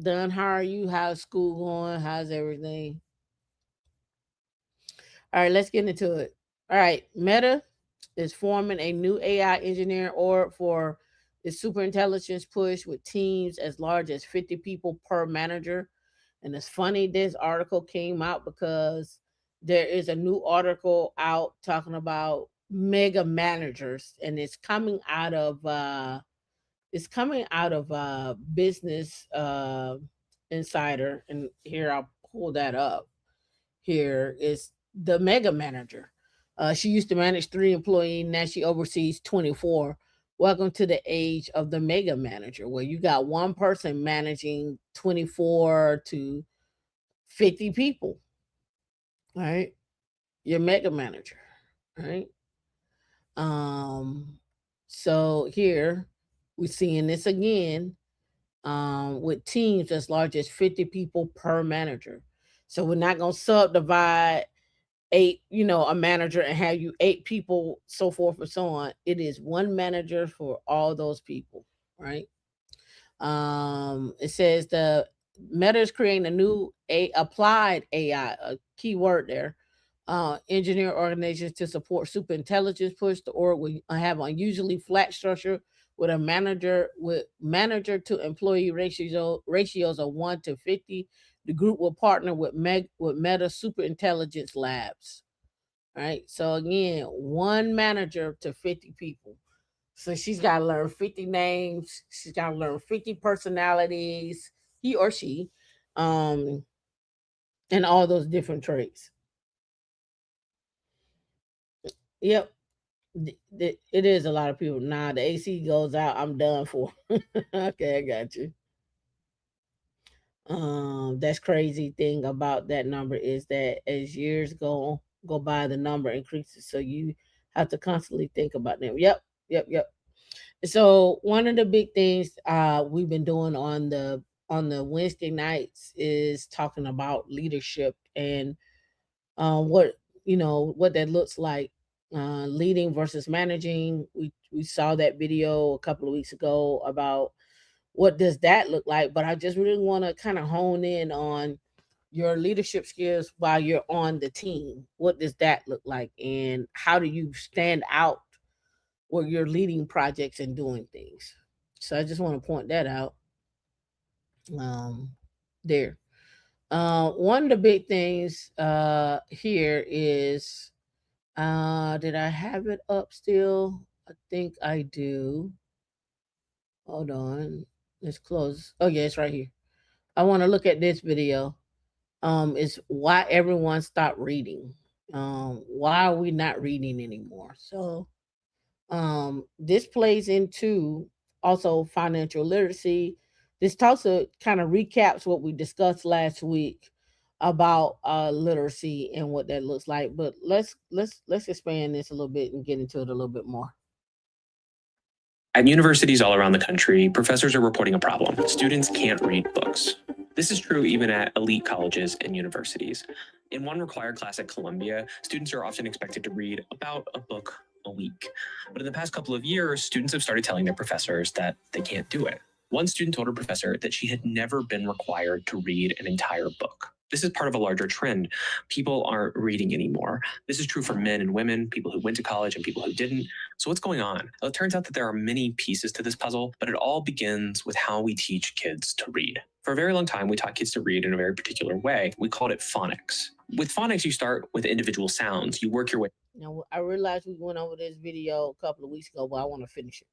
Done, how are you? How's school going? How's everything? All right, let's get into it. All right, Meta is forming a new AI engineering org for its super intelligence push with teams as large as 50 people per manager. And it's funny, this article came out because there is a new article out talking about mega managers, and it's coming out of Business Insider. And here I'll pull that up. Here is the mega manager. She used to manage 3 employees. Now she oversees 24. Welcome to the age of the mega manager, where you got one person managing 24 to 50 people. All right. Your mega manager. All right. Um, so here we're seeing this again with teams as large as 50 people per manager. So we're not going to subdivide a manager and have you 8 people, so forth and so on. It is one manager for all those people, right? It says the Meta is creating a new applied AI, a key word there, engineer organizations to support super intelligence push. The org will have unusually flat structure with a manager to employee ratios of 1 to 50. The group will partner with Meta Super Intelligence Labs. All right. So again, one manager to 50 people. So she's got to learn 50 names. She's got to learn 50 personalities, he or she, um, and all those different traits. Yep. It is a lot of people. Nah, the AC goes out. I'm done for. Okay, I got you. That's crazy thing about that number is that as years go by, the number increases. So you have to constantly think about them. Yep, yep. So one of the big things we've been doing on the Wednesday nights is talking about leadership and what what that looks like, leading versus managing. We saw that video a couple of weeks ago about what does that look like, but I just really want to kind of hone in on your leadership skills while you're on the team. What does that look like, and how do you stand out where you're leading projects and doing things? So I just want to point that out. Um, there. One of the big things here is, did I have it up still? I think I do. Hold on. Let's close. Oh yeah, it's right here. I want to look at this video. Is why everyone stopped reading. Why are we not reading anymore? So this plays into also financial literacy. This also kind of recaps what we discussed last week about literacy and what that looks like. But let's expand this a little bit and get into it a little bit more. At universities all around the country, professors are reporting a problem. Students can't read books. This is true even at elite colleges and universities. In one required class at Columbia, students are often expected to read about a book a week. But in the past couple of years, students have started telling their professors that they can't do it. One student told her professor that she had never been required to read an entire book. This is part of a larger trend. People aren't reading anymore. This is true for men and women, people who went to college and people who didn't. So what's going on? Well, it turns out that there are many pieces to this puzzle, but it all begins with how we teach kids to read. For a very long time, we taught kids to read in a very particular way. We called it phonics. With phonics, you start with individual sounds. You work your way Now, I realized we went over this video a couple of weeks ago, but I want to finish it.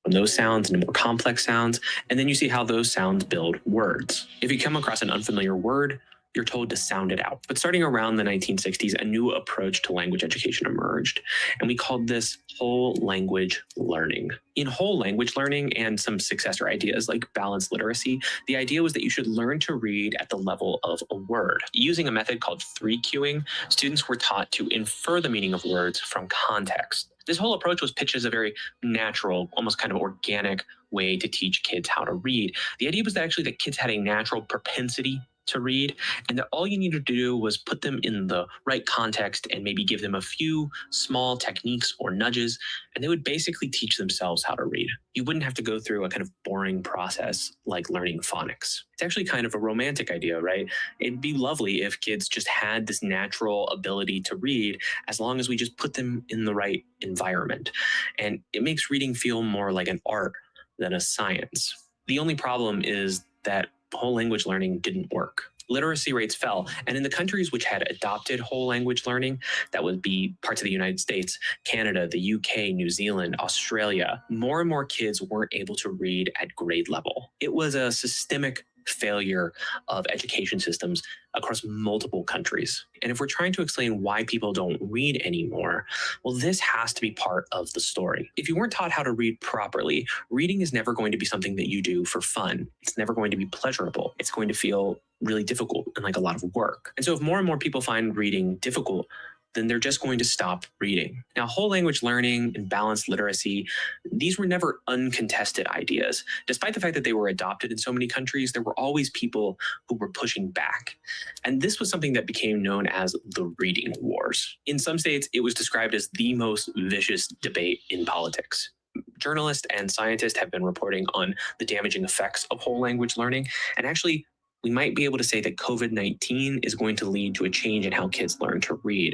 from those sounds into more complex sounds, and then you see how those sounds build words. If you come across an unfamiliar word, you're told to sound it out. But starting around the 1960s, a new approach to language education emerged, and we called this whole language learning. In whole language learning and some successor ideas like balanced literacy, the idea was that you should learn to read at the level of a word. Using a method called 3-cueing, students were taught to infer the meaning of words from context. This whole approach was pitched as a very natural, almost kind of organic way to teach kids how to read. The idea was that actually that kids had a natural propensity to read, and that all you needed to do was put them in the right context and maybe give them a few small techniques or nudges, and they would basically teach themselves how to read. You wouldn't have to go through a kind of boring process like learning phonics. It's actually kind of a romantic idea, right? It'd be lovely if kids just had this natural ability to read as long as we just put them in the right environment. And it makes reading feel more like an art than a science. The only problem is that whole language learning didn't work. Literacy rates fell, and in the countries which had adopted whole language learning, that would be parts of the United States, Canada, the UK, New Zealand, Australia, more and more kids weren't able to read at grade level. It was a systemic failure of education systems across multiple countries. And if we're trying to explain why people don't read anymore, well, this has to be part of the story. If you weren't taught how to read properly, reading is never going to be something that you do for fun. It's never going to be pleasurable. It's going to feel really difficult and like a lot of work. And so if more and more people find reading difficult, then they're just going to stop reading. Now, whole language learning and balanced literacy, these were never uncontested ideas. Despite the fact that they were adopted in so many countries, there were always people who were pushing back. And this was something that became known as the reading wars. In some states, it was described as the most vicious debate in politics. Journalists and scientists have been reporting on the damaging effects of whole language learning, and actually we might be able to say that COVID-19 is going to lead to a change in how kids learn to read.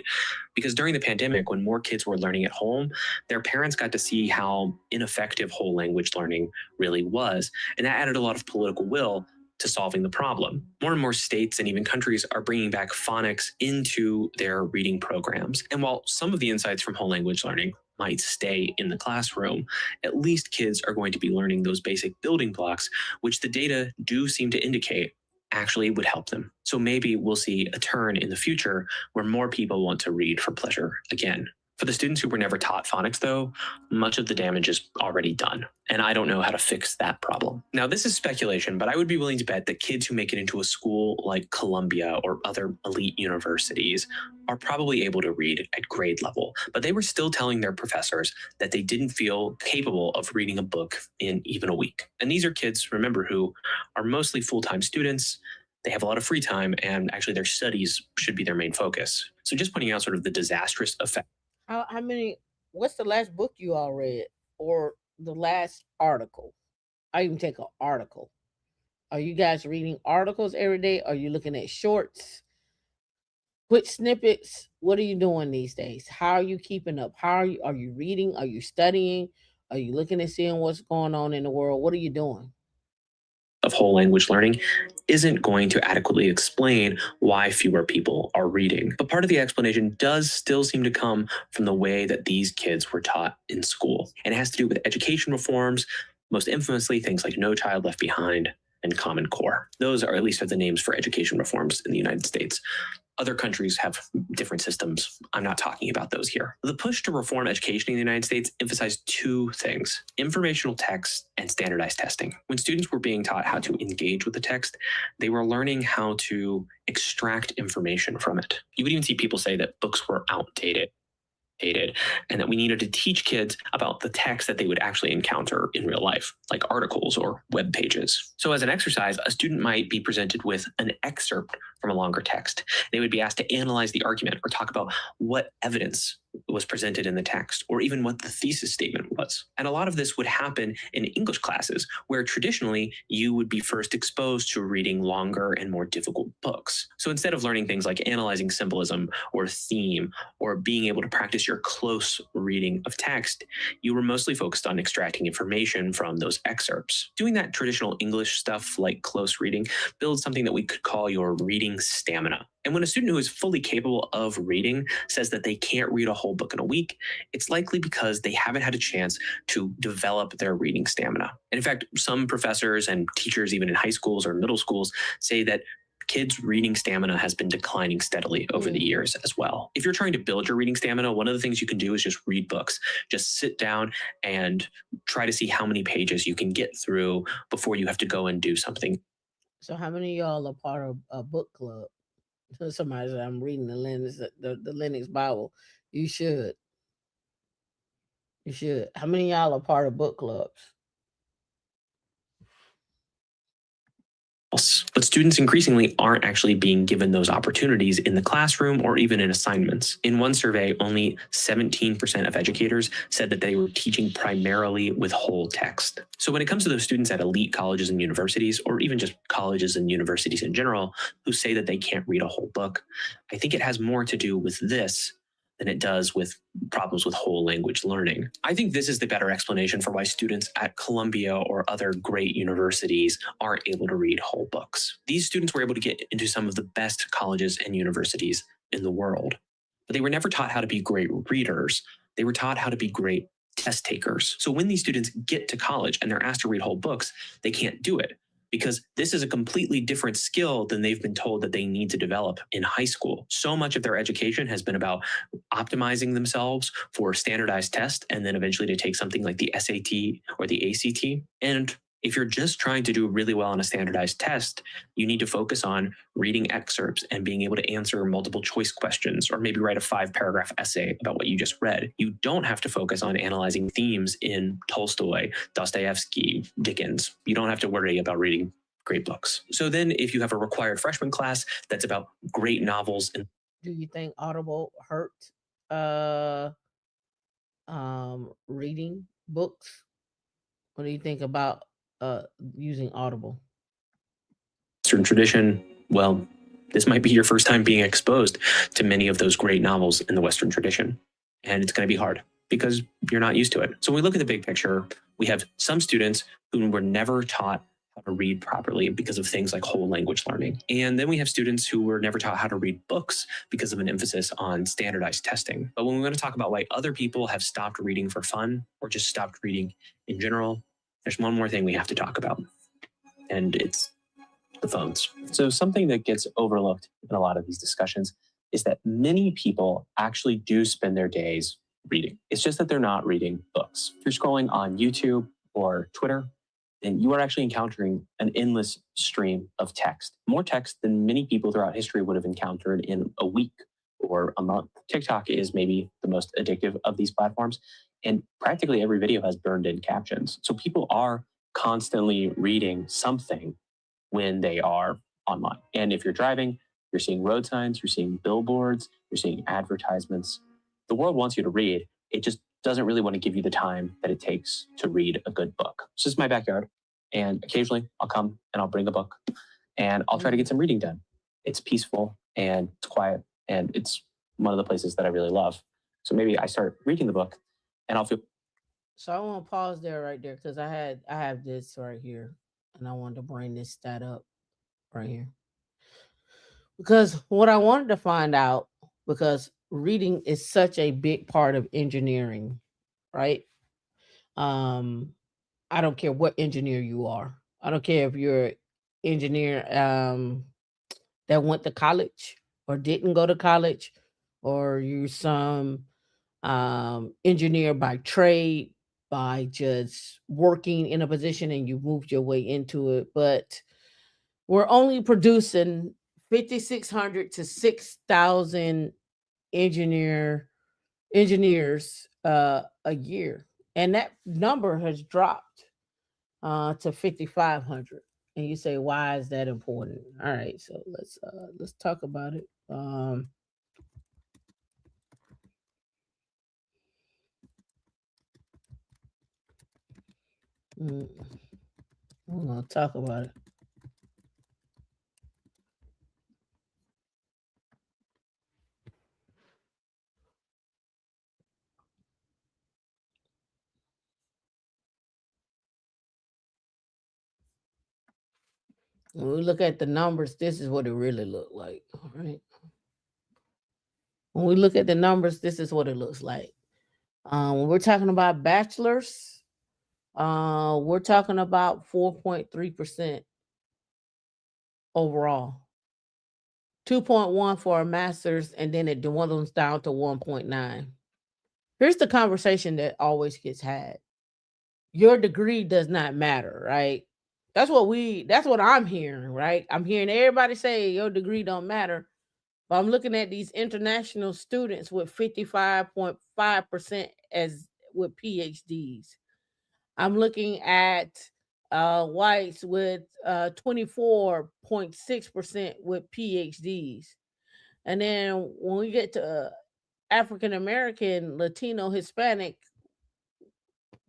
Because during the pandemic, when more kids were learning at home, their parents got to see how ineffective whole language learning really was. And that added a lot of political will to solving the problem. More and more states and even countries are bringing back phonics into their reading programs. And while some of the insights from whole language learning might stay in the classroom, at least kids are going to be learning those basic building blocks, which the data do seem to indicate actually would help them. So maybe we'll see a turn in the future where more people want to read for pleasure again. For the students who were never taught phonics, though, much of the damage is already done, and I don't know how to fix that problem. Now, this is speculation, but I would be willing to bet that kids who make it into a school like Columbia or other elite universities are probably able to read at grade level, but they were still telling their professors that they didn't feel capable of reading a book in even a week. And these are kids, remember, who are mostly full-time students. They have a lot of free time, and actually their studies should be their main focus. So just pointing out sort of the disastrous effect. How many? What's the last book you all read, or the last article? I even take an article. Are you guys reading articles every day? Are you looking at shorts, quick snippets? What are you doing these days? How are you keeping up? How are you reading? Are you studying? Are you looking and seeing what's going on in the world? What are you doing? Of whole language learning isn't going to adequately explain why fewer people are reading. But part of the explanation does still seem to come from the way that these kids were taught in school. And it has to do with education reforms, most infamously things like No Child Left Behind and Common Core. Those are at least are the names for education reforms in the United States. Other countries have different systems. I'm not talking about those here. The push to reform education in the United States emphasized two things: informational text and standardized testing. When students were being taught how to engage with the text, they were learning how to extract information from it. You would even see people say that books were outdated. and that we needed to teach kids about the text that they would actually encounter in real life, like articles or web pages. So, as an exercise, a student might be presented with an excerpt from a longer text. They would be asked to analyze the argument or talk about what evidence was presented in the text, or even what the thesis statement was. And a lot of this would happen in English classes, where traditionally you would be first exposed to reading longer and more difficult books. So instead of learning things like analyzing symbolism or theme, or being able to practice your close reading of text, you were mostly focused on extracting information from those excerpts. Doing that traditional English stuff like close reading builds something that we could call your reading stamina. And when a student who is fully capable of reading says that they can't read a whole book in a week, it's likely because they haven't had a chance to develop their reading stamina. And in fact, some professors and teachers, even in high schools or middle schools, say that kids' reading stamina has been declining steadily over the years as well. If you're trying to build your reading stamina, one of the things you can do is just read books. Just sit down and try to see how many pages you can get through before you have to go and do something. So how many of y'all are part of a book club? Somebody said I'm reading the Linux Bible. You should. You should. How many of y'all are part of book clubs? But students increasingly aren't actually being given those opportunities in the classroom or even in assignments. In one survey, only 17% of educators said that they were teaching primarily with whole text. So when it comes to those students at elite colleges and universities, or even just colleges and universities in general, who say that they can't read a whole book, I think it has more to do with this than it does with problems with whole language learning. I think this is the better explanation for why students at Columbia or other great universities aren't able to read whole books. These students were able to get into some of the best colleges and universities in the world, but they were never taught how to be great readers. They were taught how to be great test takers. So when these students get to college and they're asked to read whole books, they can't do it, because this is a completely different skill than they've been told that they need to develop in high school. So much of their education has been about optimizing themselves for standardized tests and then eventually to take something like the SAT or the ACT. And if you're just trying to do really well on a standardized test, you need to focus on reading excerpts and being able to answer multiple choice questions, or maybe write a 5-paragraph essay about what you just read. You don't have to focus on analyzing themes in Tolstoy, Dostoevsky, Dickens. You don't have to worry about reading great books. So then if you have a required freshman class that's about great novels and Do you think Audible hurt uh reading books? What do you think about uh using Audible? Western tradition, well, this might be your first time being exposed to many of those great novels in the Western tradition. And it's going to be hard because you're not used to it. So when we look at the big picture, we have some students who were never taught how to read properly because of things like whole language learning. And then we have students who were never taught how to read books because of an emphasis on standardized testing. But when we want to talk about why other people have stopped reading for fun or just stopped reading in general, there's one more thing we have to talk about. And it's the phones. So something that gets overlooked in a lot of these discussions is that many people actually do spend their days reading. It's just that they're not reading books. If you're scrolling on YouTube or Twitter, then you are actually encountering an endless stream of text, more text than many people throughout history would have encountered in a week or a month. TikTok is maybe the most addictive of these platforms, and practically every video has burned in captions. So people are constantly reading something when they are online. And if you're driving, you're seeing road signs, you're seeing billboards, you're seeing advertisements. The world wants you to read. It just doesn't really want to give you the time that it takes to read a good book. So this is my backyard. And occasionally I'll come and I'll bring a book and I'll try to get some reading done. It's peaceful and it's quiet and it's one of the places that I really love. So maybe I start reading the book and I'll feel. So I want to pause there right there because I have this right here, and I wanted to bring this stat up right here because what I wanted to find out, because reading is such a big part of engineering, right? Um, I don't care what engineer you are. I don't care if you're an engineer that went to college or didn't go to college, or you're some engineer by trade, by just working in a position and you moved your way into it. But we're only producing 5,600 to 6,000 engineer engineers a year, and that number has dropped to 5,500. And you say, why is that important? All right, so let's talk about it. Mm, we're gonna talk about it. When we look at the numbers, this is what it really looked like. All right. When we look at the numbers, this is what it looks like. When we're talking about bachelors, we're talking about 4.3% overall, 2.1 for a master's, and then it dwindles down to 1.9. Here's the conversation that always gets had. Your degree does not matter, right? That's what I'm hearing, right? I'm hearing everybody say your degree don't matter. But I'm looking at these international students with 55.5% as with PhDs. I'm looking at whites with 24.6% with PhDs. And then when we get to African American, Latino, Hispanic,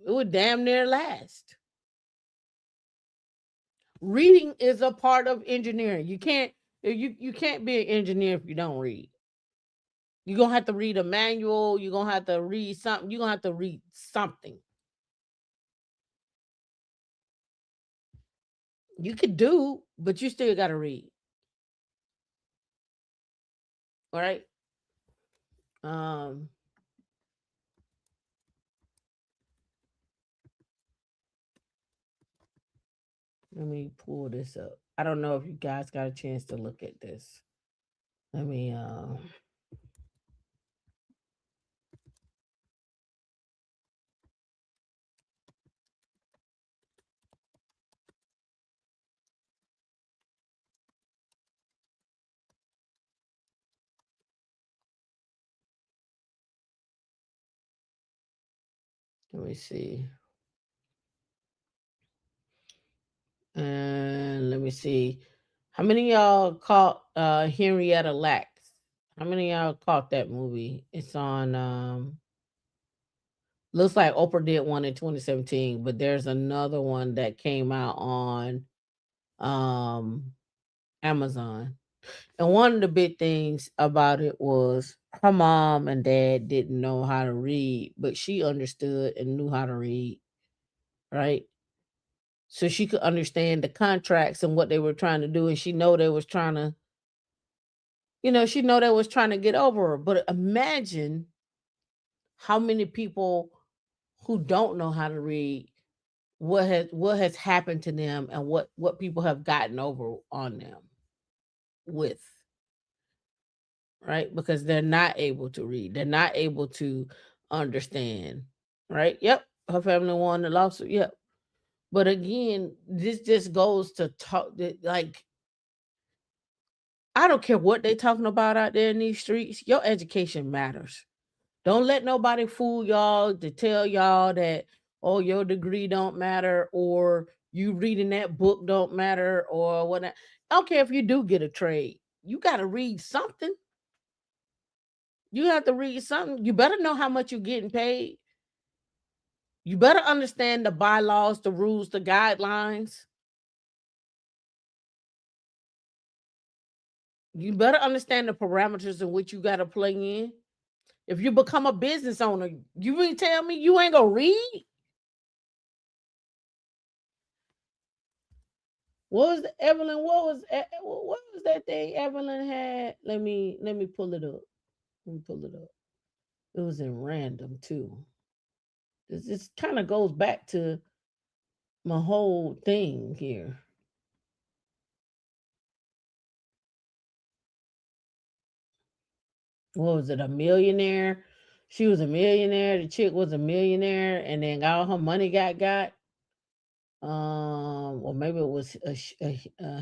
it would damn near last. Reading is a part of engineering. You can't be an engineer if you don't read. You're gonna have to read a manual, you're gonna have to read something, you're gonna have to read something. You could do, but you still gotta read. All right. Um, let me pull this up. I don't know if you guys got a chance to look at this. Let me let me see. And let me see. How many of y'all caught Henrietta Lacks? How many of y'all caught that movie? It's on looks like Oprah did one in 2017, but there's another one that came out on um Amazon. And one of the big things about it was her mom and dad didn't know how to read, but she understood and knew how to read, right? So she could understand the contracts and what they were trying to do, and she know they was trying to, she know they was trying to get over her. But imagine how many people who don't know how to read, what has happened to them, and what people have gotten over on them with, right? Because they're not able to read. They're not able to understand, right? Yep. Her family won the lawsuit. Yep. But again, this just goes to talk like, I don't care what they talking about out there in these streets. Your education matters. Don't let nobody fool y'all to tell y'all that, oh, your degree don't matter, or you reading that book don't matter, or what. I don't care if you do get a trade. You got to read something. You have to read something. You better know how much you're getting paid. You better understand the bylaws, the rules, the guidelines. You better understand the parameters in which you got to play in. If you become a business owner, you mean tell me you ain't gonna read? What was Evelyn? What was that thing Evelyn had? Let me pull it up. Let me pull it up. It was in random too. This kind of goes back to my whole thing here. What was it? A millionaire? She was a millionaire. The chick was a millionaire, and then all her money got. Or maybe it was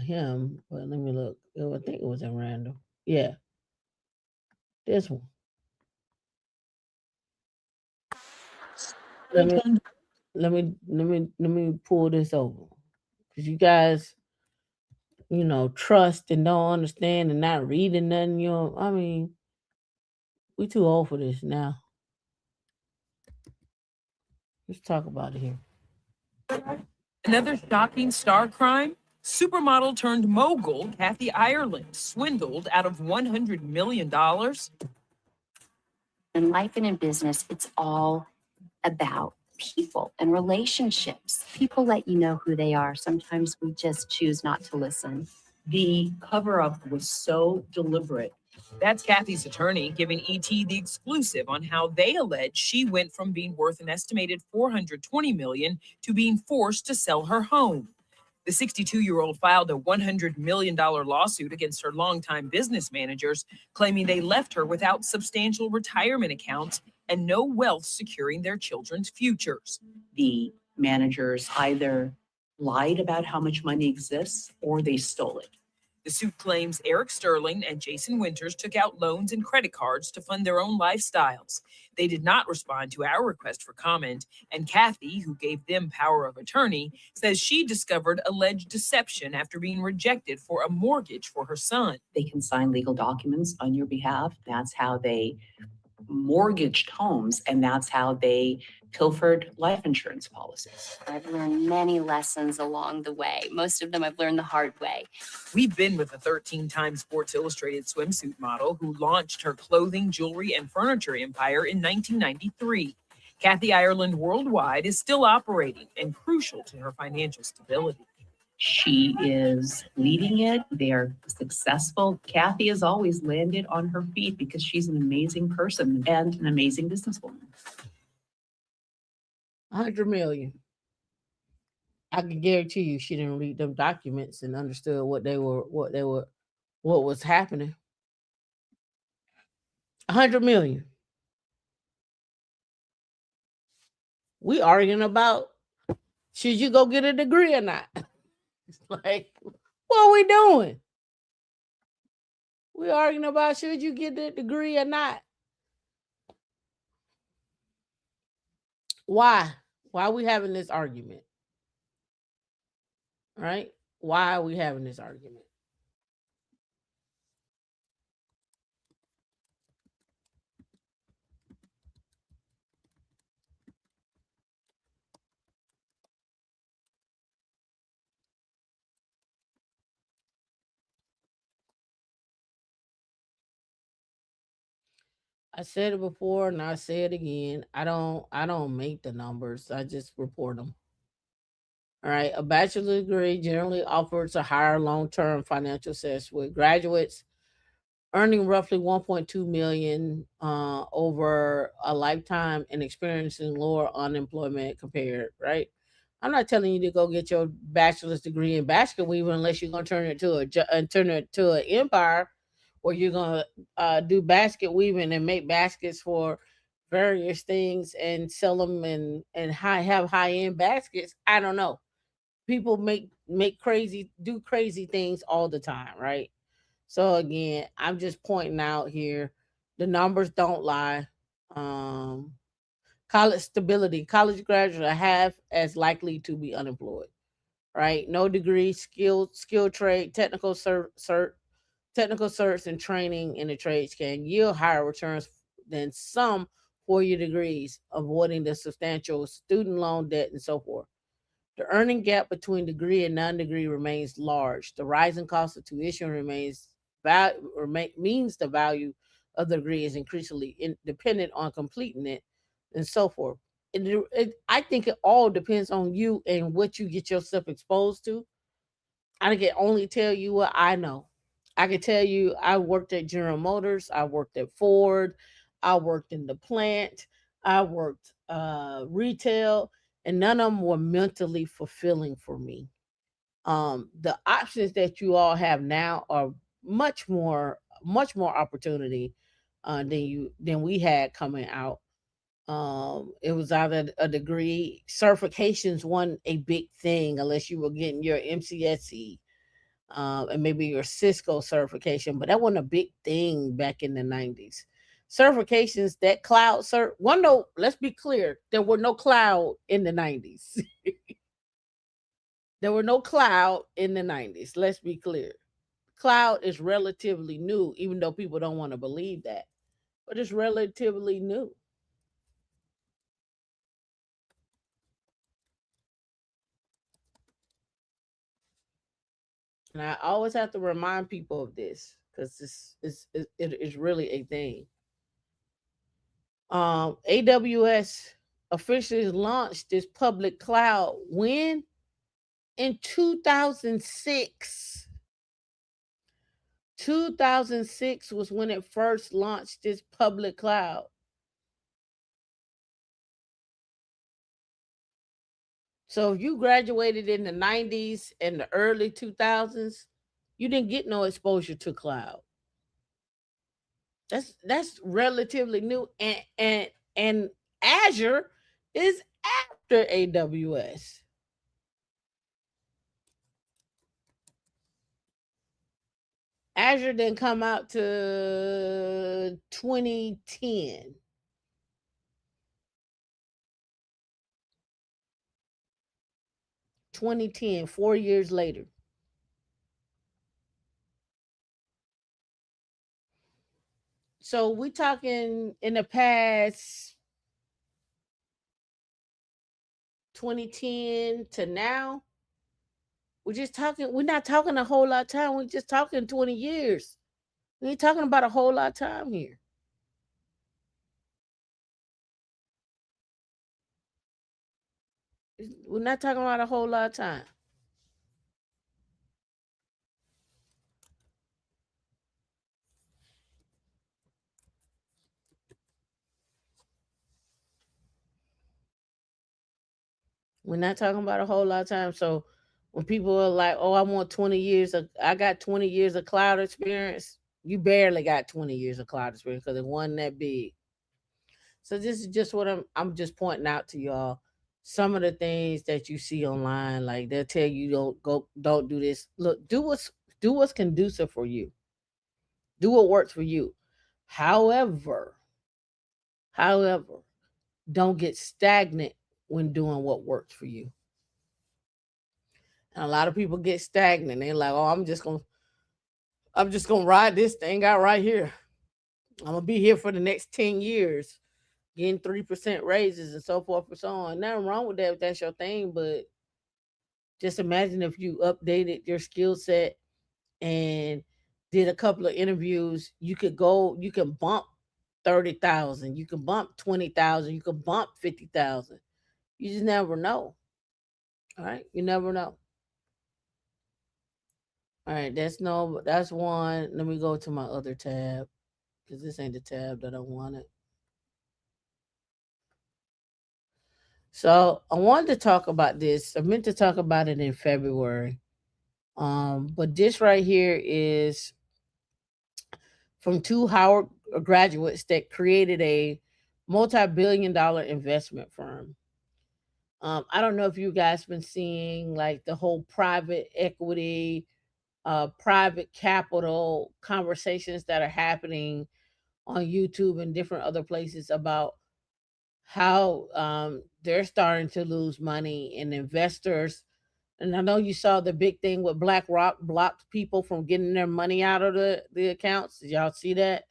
him. But let me look. I think it was in random. Yeah, this one. let me let me pull this over because you guys, trust and don't understand and not reading nothing. I mean, we too old for this now. Let's talk about it here. Another shocking star crime? Supermodel turned mogul Kathy Ireland swindled out of $100 million. In life and in business, it's all about people and relationships. People let you know who they are. Sometimes we just choose not to listen. The cover up was so deliberate. That's Kathy's attorney giving ET the exclusive on how they allege she went from being worth an estimated $420 million to being forced to sell her home. The 62-year-old filed a $100 million lawsuit against her longtime business managers, claiming they left her without substantial retirement accounts and no wealth securing their children's futures. The managers either lied about how much money exists or they stole it. The suit claims Eric Sterling and Jason Winters took out loans and credit cards to fund their own lifestyles. They did not respond to our request for comment, and Kathy, who gave them power of attorney, says she discovered alleged deception after being rejected for a mortgage for her son. They can sign legal documents on your behalf. That's how they mortgaged homes, and that's how they pilfered life insurance policies. I've learned many lessons along the way. Most of them I've learned the hard way. We've been with a 13-time Sports Illustrated swimsuit model who launched her clothing, jewelry, and furniture empire in 1993. Kathy Ireland Worldwide is still operating and crucial to her financial stability. She is leading it. They are successful. Kathy has always landed on her feet because she's an amazing person and an amazing businesswoman. 100 million. I can guarantee you she didn't read them documents and understood what was happening. 100 million. We arguing about should you go get a degree or not? It's like, what are we doing? We arguing about should you get the degree or not? Why? Why are we having this argument? Right? Why are we having this argument? I said it before and I say it again. I don't make the numbers. I just report them. All right. A bachelor's degree generally offers a higher long-term financial success with graduates earning roughly 1.2 million over a lifetime and experiencing lower unemployment compared, right? I'm not telling you to go get your bachelor's degree in basket weaving unless you're gonna turn it to an empire, where you're gonna do basket weaving and make baskets for various things and sell them and have high end baskets. I don't know. People make crazy do crazy things all the time, right? So again, I'm just pointing out here the numbers don't lie. Um, College stability, college graduates are half as likely to be unemployed. Right? No degree, skill trade, technical certs and training in the trades can yield higher returns than some 4-year degrees, avoiding the substantial student loan debt and so forth. The earning gap between degree and non-degree remains large. The rising cost of tuition means the value of the degree is increasingly dependent on completing it, and so forth. I think it all depends on you and what you get yourself exposed to. I can only tell you what I know. I can tell you I worked at General Motors, I worked at Ford, I worked in the plant, I worked retail, and none of them were mentally fulfilling for me. The options that you all have now are much more opportunity than we had coming out. It was either a degree certifications one a big thing unless you were getting your MCSE and maybe your Cisco certification, but that wasn't a big thing back in the 90s. certifications that cloud cert. One, no, let's be clear, there were no cloud in the 90s. There were no cloud in the 90s. Let's be clear. Cloud is relatively new, even though people don't want to believe that, but it's relatively new. And I always have to remind people of this because it is really a thing. AWS officially launched this public cloud when? In 2006. 2006 was when it first launched this public cloud. So if you graduated in the 90s and the early 2000s, you didn't get no exposure to cloud. That's relatively new, and Azure is after AWS. Azure didn't come out to 2010. 2010, 4 years later. So we talking in the past 2010 to now. We're not talking a whole lot of time. We're just talking 20 years. We ain't talking about a whole lot of time here. We're not talking about a whole lot of time. We're not talking about a whole lot of time. So when people are like, "Oh, I want 20 years I got 20 years of cloud experience," you barely got 20 years of cloud experience because it wasn't that big. So this is just what I'm just pointing out to y'all. Some of the things that you see online, like they'll tell you don't do this. Look, do what's conducive for you. Do what works for you. However, however, don't get stagnant when doing what works for you. And a lot of people get stagnant. They're like, "Oh, I'm just gonna ride this thing out right here. I'm gonna be here for the next 10 years, getting 3% raises and so forth and so on." Nothing wrong with that if that's your thing, but just imagine if you updated your skill set and did a couple of interviews, you can bump 30,000, you can bump 20,000, you can bump 50,000. You just never know. All right, you never know. All right, that's one. Let me go to my other tab because this ain't the tab that I wanted. So I wanted to talk about this. I meant to talk about it in February. But this right here is from two Howard graduates that created a multi-billion-dollar investment firm. I don't know if you guys been seeing like the whole private equity, private capital conversations that are happening on YouTube and different other places about how they're starting to lose money and investors. And I know you saw the big thing with BlackRock blocked people from getting their money out of the accounts. Did y'all see that?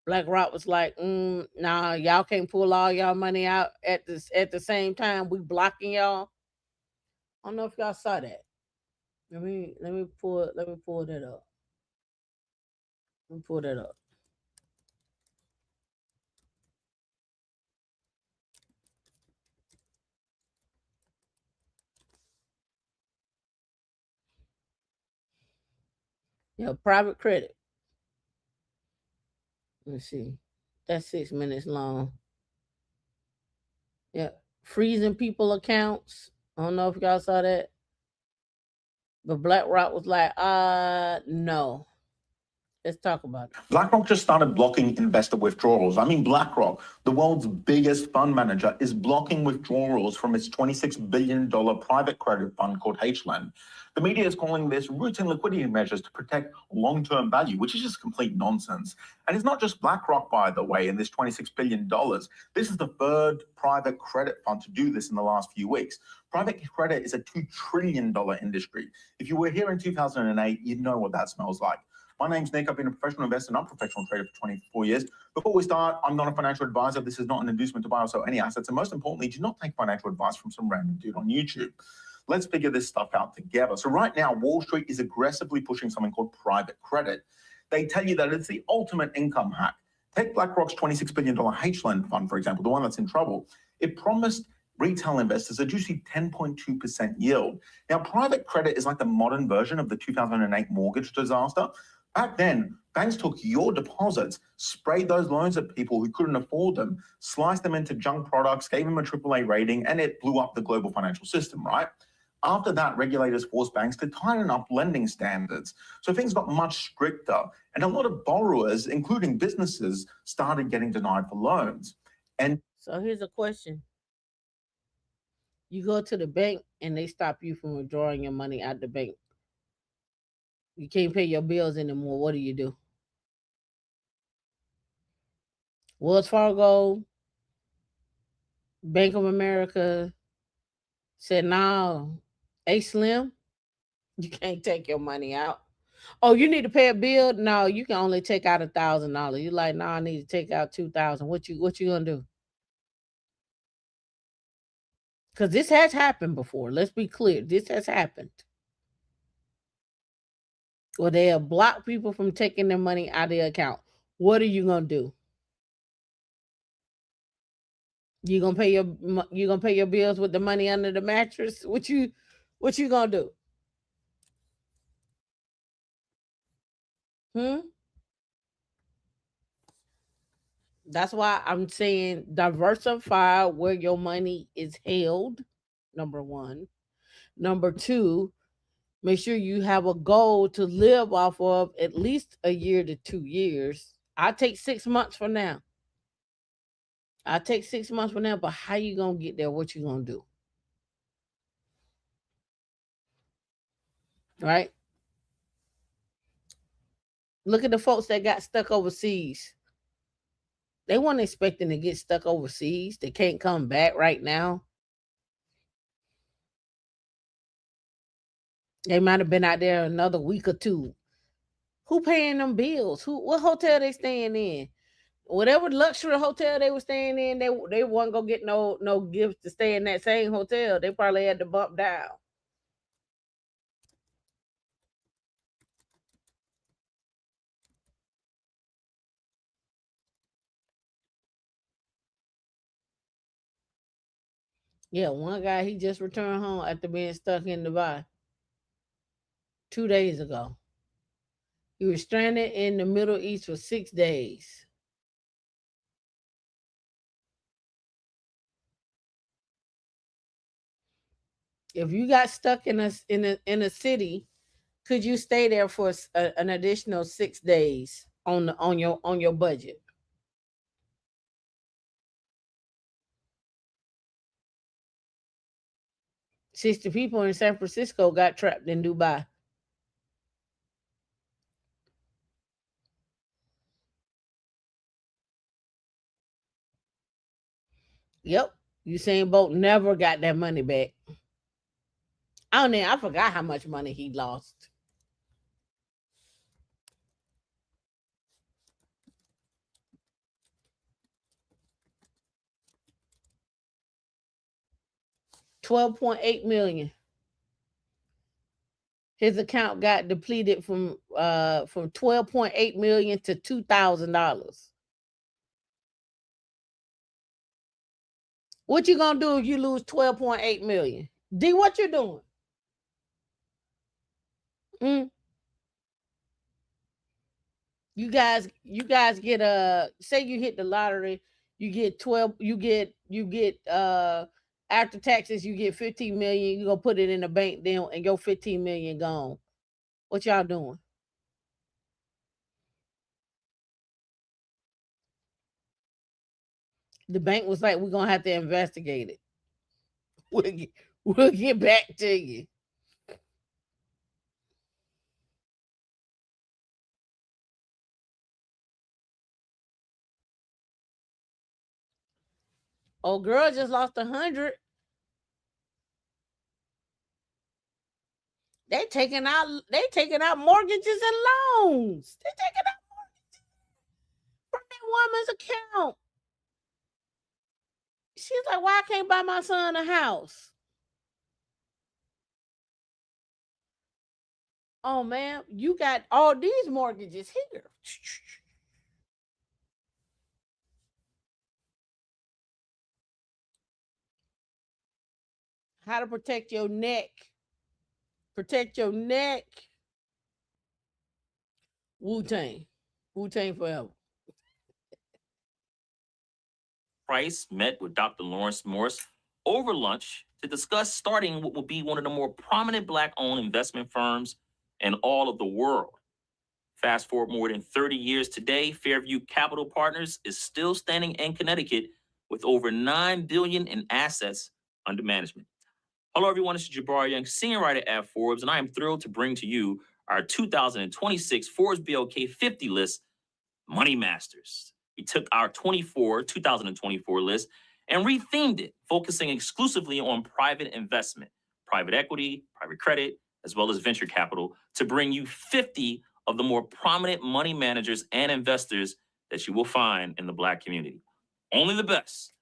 BlackRock was like, "Nah, y'all can't pull all y'all money out at the same time. We blocking y'all." I don't know if y'all saw that. Let me pull that up. Let me pull that up. Yeah, private credit. Let's see. That's 6 minutes long. Yeah. Freezing people accounts. I don't know if y'all saw that. But BlackRock was like, no. Let's talk about it. BlackRock just started blocking investor withdrawals. I mean, BlackRock, the world's biggest fund manager, is blocking withdrawals from its $26 billion private credit fund called HLEND. The media is calling this routine liquidity measures to protect long-term value, which is just complete nonsense. And it's not just BlackRock, by the way, in this $26 billion. This is the third private credit fund to do this in the last few weeks. Private credit is a $2 trillion industry. If you were here in 2008, you'd know what that smells like. My name's Nick. I've been a professional investor, not a professional trader for 24 years. Before we start, I'm not a financial advisor. This is not an inducement to buy or sell any assets. And most importantly, do not take financial advice from some random dude on YouTube. Let's figure this stuff out together. So right now, Wall Street is aggressively pushing something called private credit. They tell you that it's the ultimate income hack. Take BlackRock's $26 billion HLEND fund, for example, the one that's in trouble. It promised retail investors a juicy 10.2% yield. Now, private credit is like the modern version of the 2008 mortgage disaster. Back then, banks took your deposits, sprayed those loans at people who couldn't afford them, sliced them into junk products, gave them a AAA rating, and it blew up the global financial system, right? After that, regulators forced banks to tighten up lending standards. So things got much stricter, and a lot of borrowers, including businesses, started getting denied for loans. And so here's a question. You go to the bank and they stop you from withdrawing your money out the bank. You can't pay your bills anymore. What do? Wells Fargo, Bank of America said, no, hey, Slim, you can't take your money out. Oh, you need to pay a bill? No, you can only take out $1,000. You're like, no, I need to take out $2,000. What you gonna do? Because this has happened before. Let's be clear. This has happened. Or they have blocked people from taking their money out of their account. What are you gonna do? You gonna pay your bills with the money under the mattress? What you gonna do? That's why I'm saying diversify where your money is held. Number one. Number two, make sure you have a goal to live off of at least a year to 2 years. I take 6 months from now. But how you gonna get there? What you gonna do? Right? Look at the folks that got stuck overseas. They weren't expecting to get stuck overseas. They can't come back right now. They might have been out there another week or two. Who paying them bills? What hotel they staying in? Whatever luxury hotel they were staying in, they weren't gonna get no gifts to stay in that same hotel. They probably had to bump down. Yeah, one guy, he just returned home after being stuck in Dubai 2 days ago. He was stranded in the Middle East for 6 days. If you got stuck in a city, could you stay there for an additional 6 days on your budget? $60 people in San Francisco got trapped in Dubai. Yep. Usain Bolt never got that money back. I forgot how much money he lost. $12.8 million. His account got depleted from $12.8 million to $2,000. What you gonna do if you lose $12.8 million? D, what you doing? You guys get say you hit the lottery, you get 12, you get after taxes, you get 15 million, you gonna put it in the bank then and your 15 million gone. What y'all doing? The bank was like, "We're gonna have to investigate it. We'll get back to you." Oh, girl just lost 100. They taking out mortgages and loans. They taking out from that woman's account. She's like, "Why I can't buy my son a house?" Oh man, you got all these mortgages here. How to protect your neck. Protect your neck. Wu Tang. Wu Tang forever. Price met with Dr. Lawrence Morris over lunch to discuss starting what will be one of the more prominent Black owned investment firms in all of the world. Fast forward more than 30 years today, Fairview Capital Partners is still standing in Connecticut with over $9 billion in assets under management. Hello, everyone. This is Jabbar Young, senior writer at Forbes, and I am thrilled to bring to you our 2026 Forbes BLK 50 list, Money Masters. We took our 2024 list and rethemed it, focusing exclusively on private investment, private equity, private credit, as well as venture capital, to bring you 50 of the more prominent money managers and investors that you will find in the Black community. Only the best.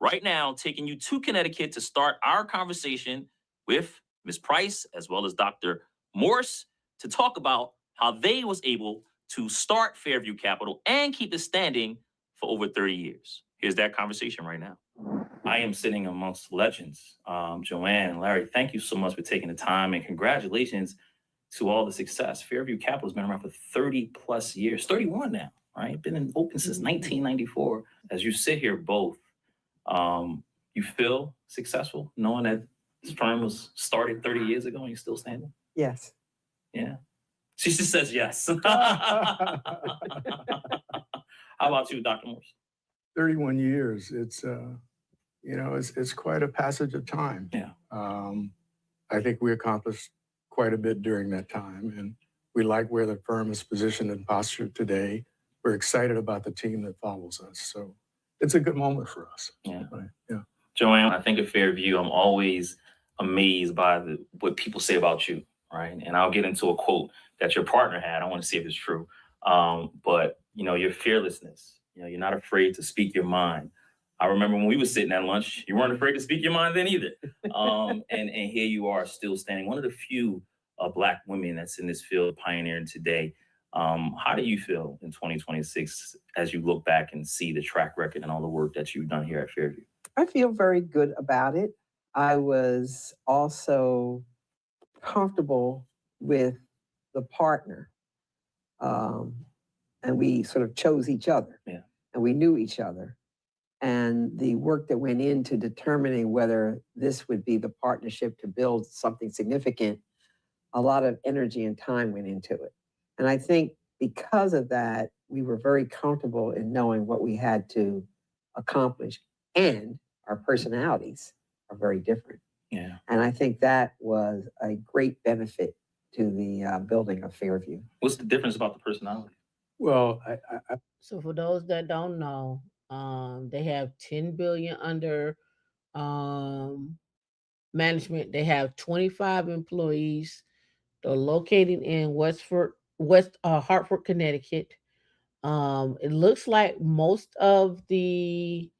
Right now, taking you to Connecticut to start our conversation with Ms. Price, as well as Dr. Morse, to talk about how they was able to start Fairview Capital and keep it standing for over 30 years. Here's that conversation right now. I am sitting amongst legends. Joanne and Larry, thank you so much for taking the time, and congratulations to all the success. Fairview Capital has been around for 30 plus years, 31 now, right? Been open since 1994. As you sit here both, you feel successful knowing that this firm was started 30 years ago and you're still standing? Yes. Yeah. She just says yes. How about you, Dr. Morse? 31 years. It's it's quite a passage of time. Yeah. I think we accomplished quite a bit during that time, and we like where the firm is positioned and postured today. We're excited about the team that follows us. So it's a good moment for us. Yeah. Right? Yeah. Joanne, I think of Fairview, I'm always amazed by what people say about you, right? And I'll get into a quote that your partner had. I want to see if it's true. But your fearlessness, you're not afraid to speak your mind. I remember when we were sitting at lunch, you weren't afraid to speak your mind then either. And here you are still standing, one of the few Black women that's in this field pioneering today. How do you feel in 2026 as you look back and see the track record and all the work that you've done here at Fairview? I feel very good about it. I was also comfortable with the partner. And we sort of chose each other. Yeah. And we knew each other. And the work that went into determining whether this would be the partnership to build something significant, a lot of energy and time went into it. And I think because of that, we were very comfortable in knowing what we had to accomplish. And our personalities are very different. Yeah. And I think that was a great benefit to the building of Fairview. What's the difference about the personality? Well, So for those that don't know, they have 10 billion under management. They have 25 employees. They're located in Hartford, Connecticut. It looks like most of the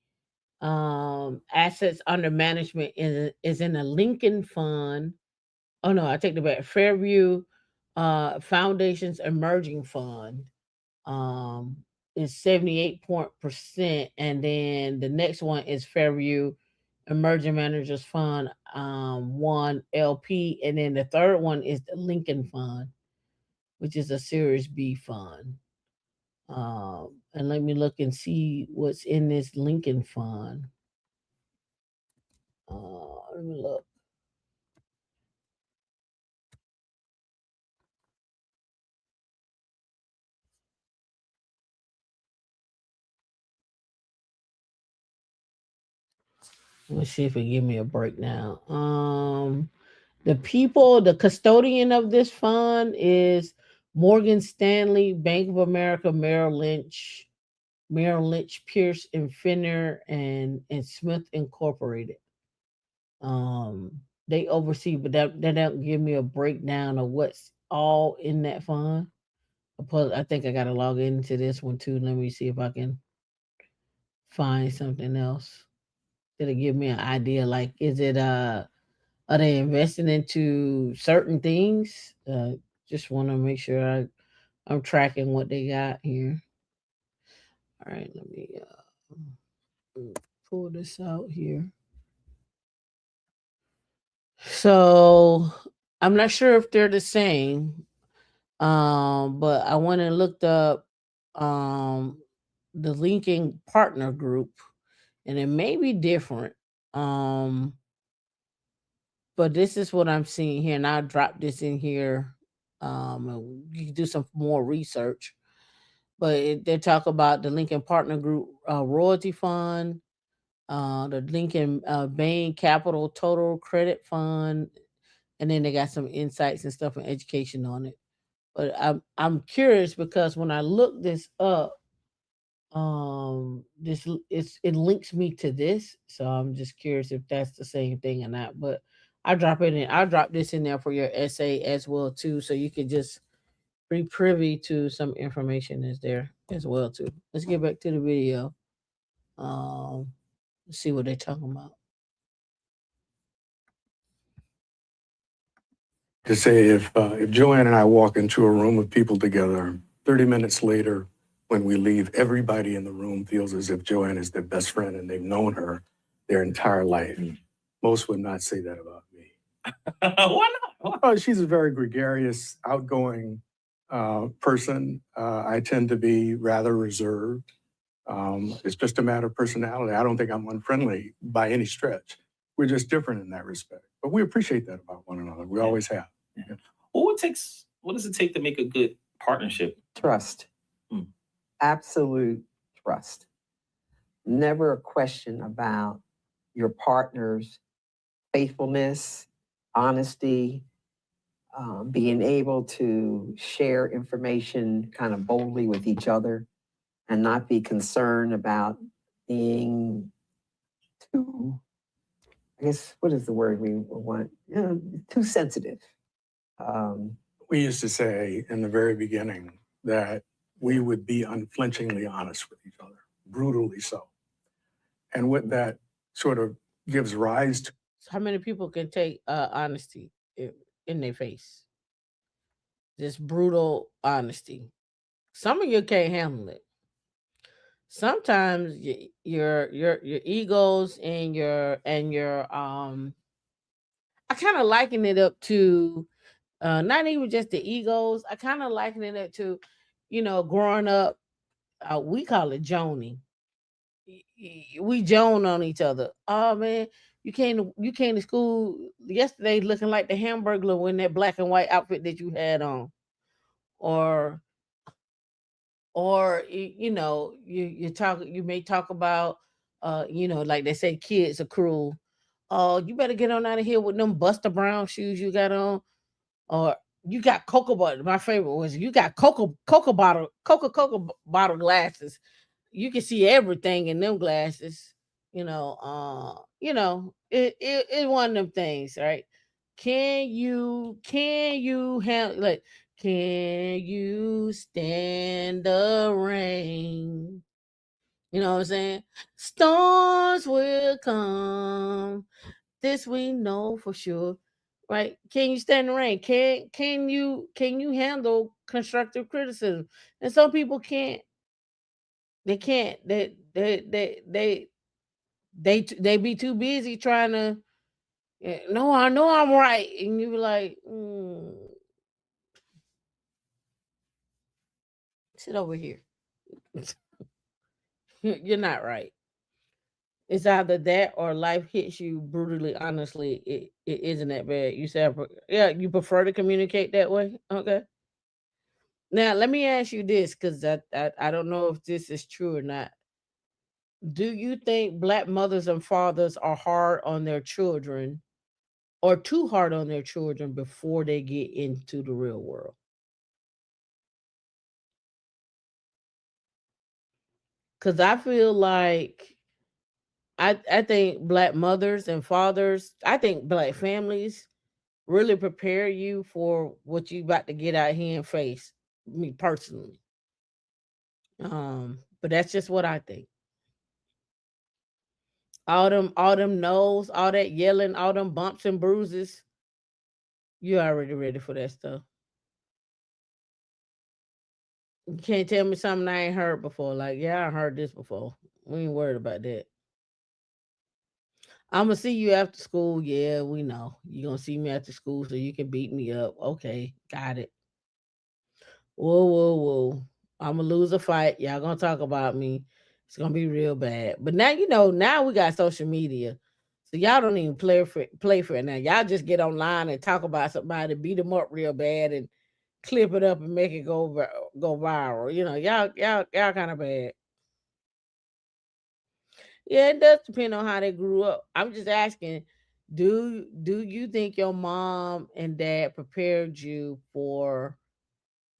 assets under management is in a Lincoln Fund. Oh no, I take it back. Fairview Foundation's Emerging Fund is 78%, and then the next one is Fairview Emerging Managers Fund 1 LP, and then the third one is the Lincoln Fund, which is a Series B fund. And let me look and see what's in this Lincoln Fund. Let me look. Let's see if it give me a breakdown. The custodian of this fund is Morgan Stanley, Bank of America, Merrill Lynch, Pierce and Finner, and Smith Incorporated. Um, they oversee, but that don't give me a breakdown of what's all in that fund. I think I gotta log into this one too. Let me see if I can find something else that'll give me an idea. Like, is it are they investing into certain things? Just want to make sure I'm tracking what they got here. All right, let me pull this out here. So I'm not sure if they're the same, but I went and looked up um, the Lincoln Partner Group, and it may be different. Um, but this is what I'm seeing here, and I'll drop this in here. And you can do some more research. But they talk about the Lincoln Partner Group Royalty Fund, the Lincoln Bain Capital Total Credit Fund, and then they got some insights and stuff and education on it. But I'm curious because when I look this up, it links me to this, so I'm just curious if that's the same thing or not. But I'll drop this in there for your essay as well too, so you can just be privy to some information that's there as well too. Let's get back to the video. Um, let's see what they're talking about. To say if Joanne and I walk into a room of people together, 30 minutes later, when we leave, everybody in the room feels as if Joanne is their best friend and they've known her their entire life. Most would not say that about me. Why not? Oh, she's a very gregarious, outgoing person. I tend to be rather reserved. It's just a matter of personality. I don't think I'm unfriendly by any stretch. We're just different in that respect. But we appreciate that about one another. We always have. Yeah. What does it take to make a good partnership? Trust. Absolute trust. Never a question about your partner's faithfulness, honesty, being able to share information kind of boldly with each other and not be concerned about being too, I guess, what is the word we want? Too sensitive. We used to say in the very beginning that we would be unflinchingly honest with each other, brutally so. And what that sort of gives rise to. How many people can take honesty in their face? Just brutal honesty. Some of you can't handle it. Sometimes your egos and your I kind of liken it up to not even just the egos. I kind of liken it up to, growing up. We call it Joning. We Joan on each other. Oh man, you came to school yesterday looking like the Hamburglar in that black and white outfit that you had on, or you may talk about like they say kids are cruel. Oh, you better get on out of here with them Buster Brown shoes you got on, or you got cocoa butter. My favorite was you got cocoa bottle glasses. You can see everything in them glasses. It one of them things, right? Can you handle, like, can you stand the rain? You know what I'm saying? Storms will come. This we know for sure. Right? Can you stand the rain? Can you handle constructive criticism? And some people can't. They can't. They be too busy trying to. No, I know I'm right, and you be like, sit over here. You're not right. It's either that or life hits you brutally. Honestly, it isn't that bad. You said, yeah, you prefer to communicate that way. Okay. Now let me ask you this, because I don't know if this is true or not. Do you think black mothers and fathers are hard on their children or too hard on their children before they get into the real world? Because I feel like I think black mothers and fathers, I think black families really prepare you for what you about to get out here and face. Me personally. But that's just what I think. All them no's, all that yelling, all them bumps and bruises, you already ready for that stuff. You can't tell me something I ain't heard before. Like, yeah, I heard this before. We ain't worried about that. I'm gonna see you after school. Yeah, we know. You gonna see me after school so you can beat me up. Okay, got it. Whoa, whoa, whoa. I'm gonna lose a fight. Y'all gonna talk about me. It's gonna be real bad. But now you know. Now we got social media, so y'all don't even play for it now. Y'all just get online and talk about somebody, beat them up real bad, and clip it up and make it go viral. You know, y'all kind of bad. Yeah, it does depend on how they grew up. I'm just asking, do you think your mom and dad prepared you for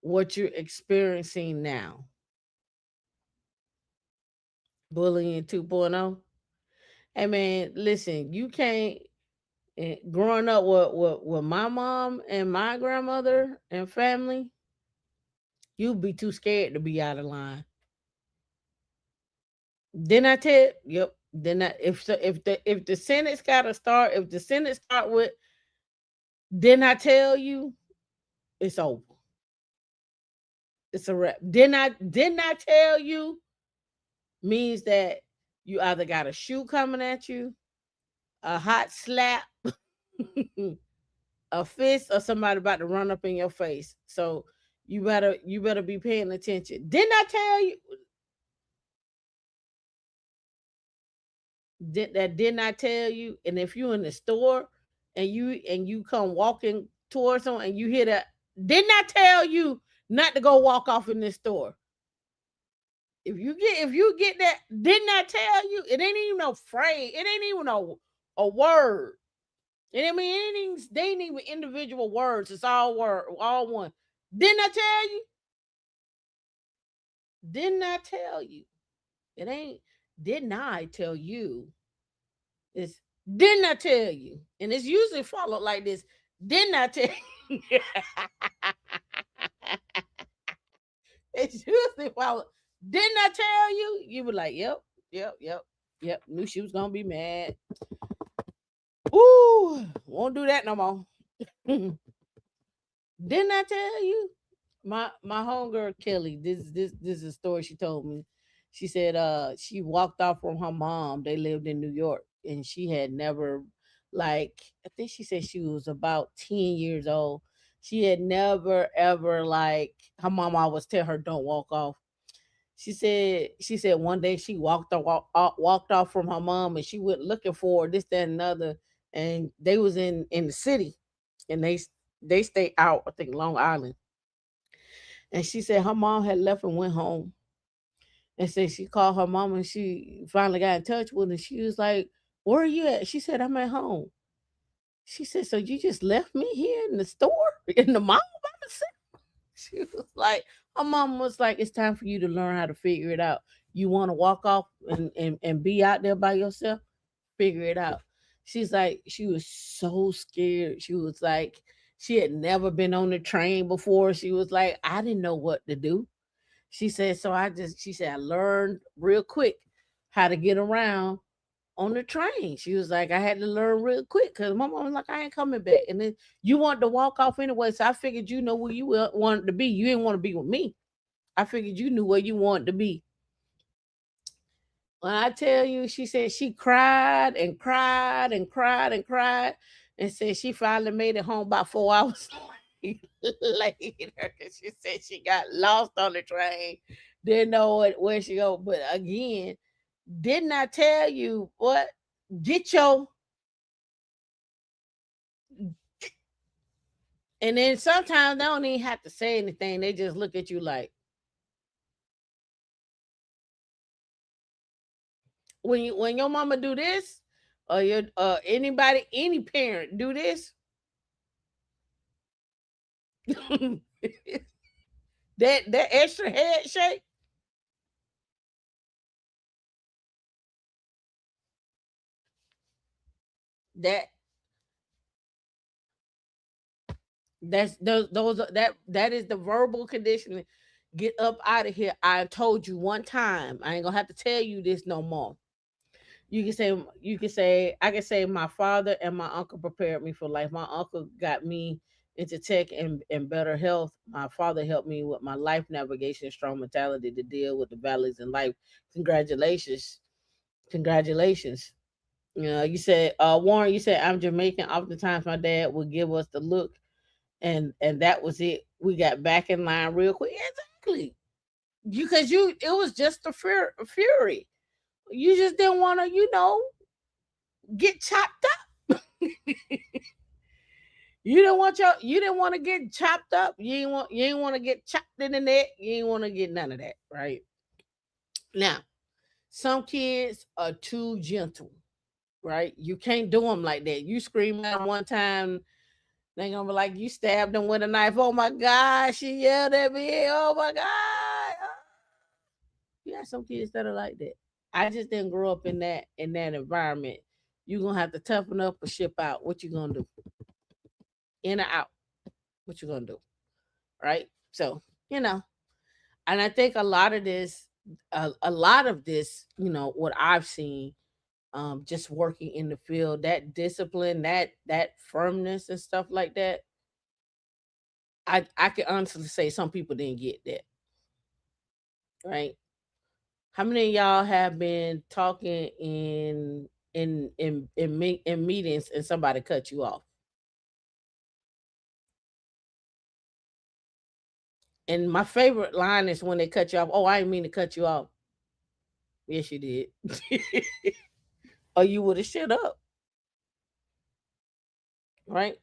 what you're experiencing now? Bullying 2.0? Hey man, listen, you can't growing up with my mom and my grandmother and family, you'd be too scared to be out of line. Then I tell yep. Then I, if the sentence gotta start, if the sentence start with then I tell you, it's over. It's a wrap. Didn't I tell you means that you either got a shoe coming at you, a hot slap, a fist, or somebody about to run up in your face. So you better be paying attention. Didn't I tell you didn't I tell you? And if you in the store and you come walking towards someone and you hear that, didn't I tell you not to go walk off in this store? If you get that, didn't I tell you? It ain't even no phrase. It ain't even a word. And I mean, they ain't even individual words. It's all word, all one. Didn't I tell you? Didn't I tell you? It ain't. Didn't I tell you? It's didn't I tell you? And it's usually followed like this. Didn't I tell you? It's usually followed. Didn't I tell you? You were like, yep, yep, yep, yep. Knew she was gonna be mad. Ooh, won't do that no more. Didn't I tell you? My homegirl Kelly, this is a story she told me. She said she walked off from her mom. They lived in New York and she had never like I think she said she was about 10 years old. She had never ever like her mom always tell her don't walk off. She said one day she walked off from her mom and she went looking for this, that, and another. And they was in the city and they stayed out, I think Long Island. And she said her mom had left and went home. And said she called her mom and she finally got in touch with her. She was like, where are you at? She said, I'm at home. She said, so you just left me here in the store in the mall by myself? She was like, her mom was like, it's time for you to learn how to figure it out. You want to walk off and be out there by yourself? Figure it out. She's like, she was so scared. She was like, she had never been on the train before. She was like, I didn't know what to do. She said, so she said, I learned real quick how to get around on the train. She was like, I had to learn real quick because my mom was like, I ain't coming back. And then you wanted to walk off anyway. So I figured you know where you wanted to be. You didn't want to be with me. I figured you knew where you wanted to be. When I tell you, she said she cried and cried and cried and cried and said she finally made it home about 4 hours later because she said she got lost on the train, didn't know where she go. But again, didn't I tell you what? Get your and then sometimes they don't even have to say anything. They just look at you like when your mama do this, or your any parent do this, that extra head shake, that that is the verbal conditioning. Get up out of here. I told you one time. I ain't gonna have to tell you this no more. I can say my father and my uncle prepared me for life. My uncle got me into tech and better health. My father helped me with my life navigation, strong mentality to deal with the valleys in life. Congratulations. Congratulations. You know, you said, Warren, you said I'm Jamaican. Oftentimes my dad would give us the look, and that was it. We got back in line real quick. Exactly. Because it was just a fury. You just didn't want to, get chopped up. You didn't want to get chopped up. You ain't want to get chopped in the neck. You ain't want to get none of that, right? Now, some kids are too gentle, right? You can't do them like that. You scream at them one time, they gonna be like, you stabbed them with a knife. Oh my God, she yelled at me. Oh my God. Yeah, some kids that are like that. I just didn't grow up in that environment. You're gonna have to toughen up or ship out. What you gonna do? In or out? What you gonna do? Right? So, you know, and I think a lot of this, what I've seen, just working in the field, that discipline, that firmness and stuff like that. I can honestly say some people didn't get that, right? How many of y'all have been talking in meetings and somebody cut you off? And my favorite line is when they cut you off. Oh, I didn't mean to cut you off. Yes, you did. Or you would have shut up, right?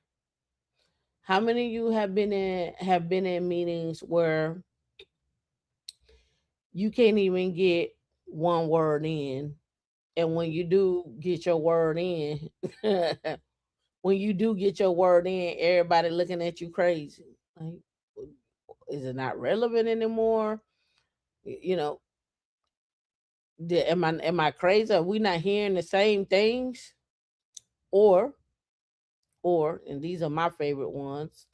How many of you have been in meetings where you can't even get one word in, and when you do get your word in, when you do get your word in, everybody looking at you crazy. Like, is it not relevant anymore? You know, am I crazy? Are we not hearing the same things? Or and these are my favorite ones.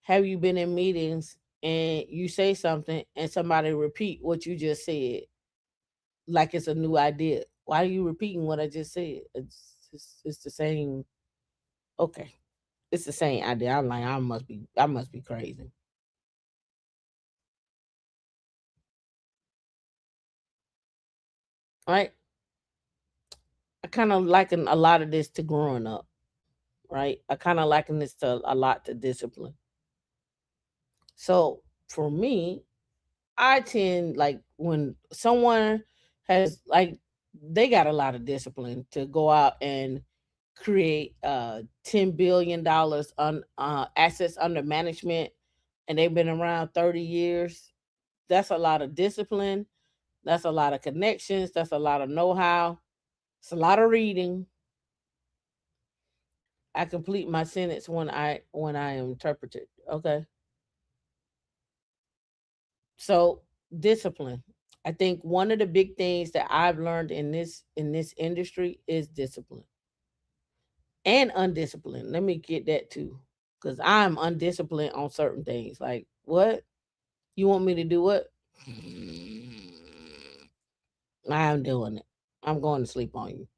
Have you been in meetings and you say something and somebody repeat what you just said like it's a new idea? Why are you repeating what I just said? It's the same. Okay, it's the same idea. I'm like, I must be crazy. Right? I kind of liken a lot of this to growing up. Right? I kind of liken this to a lot to discipline. So for me, I tend, like, when someone has, like, they got a lot of discipline to go out and create $10 billion on assets under management, and they've been around 30 years. That's a lot of discipline. That's a lot of connections. That's a lot of know-how. It's a lot of reading. I complete my sentence when I am interpreted. Okay. So, discipline. I think one of the big things that I've learned in this industry is discipline and undisciplined. Let me get that too, because I'm undisciplined on certain things. Like, what you want me to do? What I'm doing it. I'm going to sleep on you.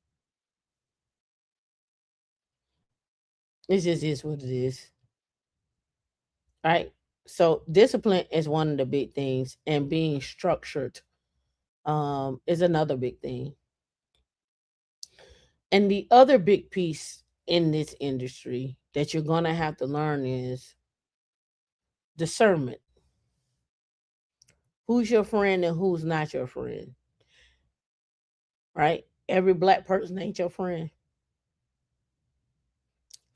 It just is what it is, right? So discipline is one of the big things, and being structured is another big thing. And the other big piece in this industry that you're going to have to learn is discernment. Who's your friend and who's not your friend, right? Every black person ain't your friend.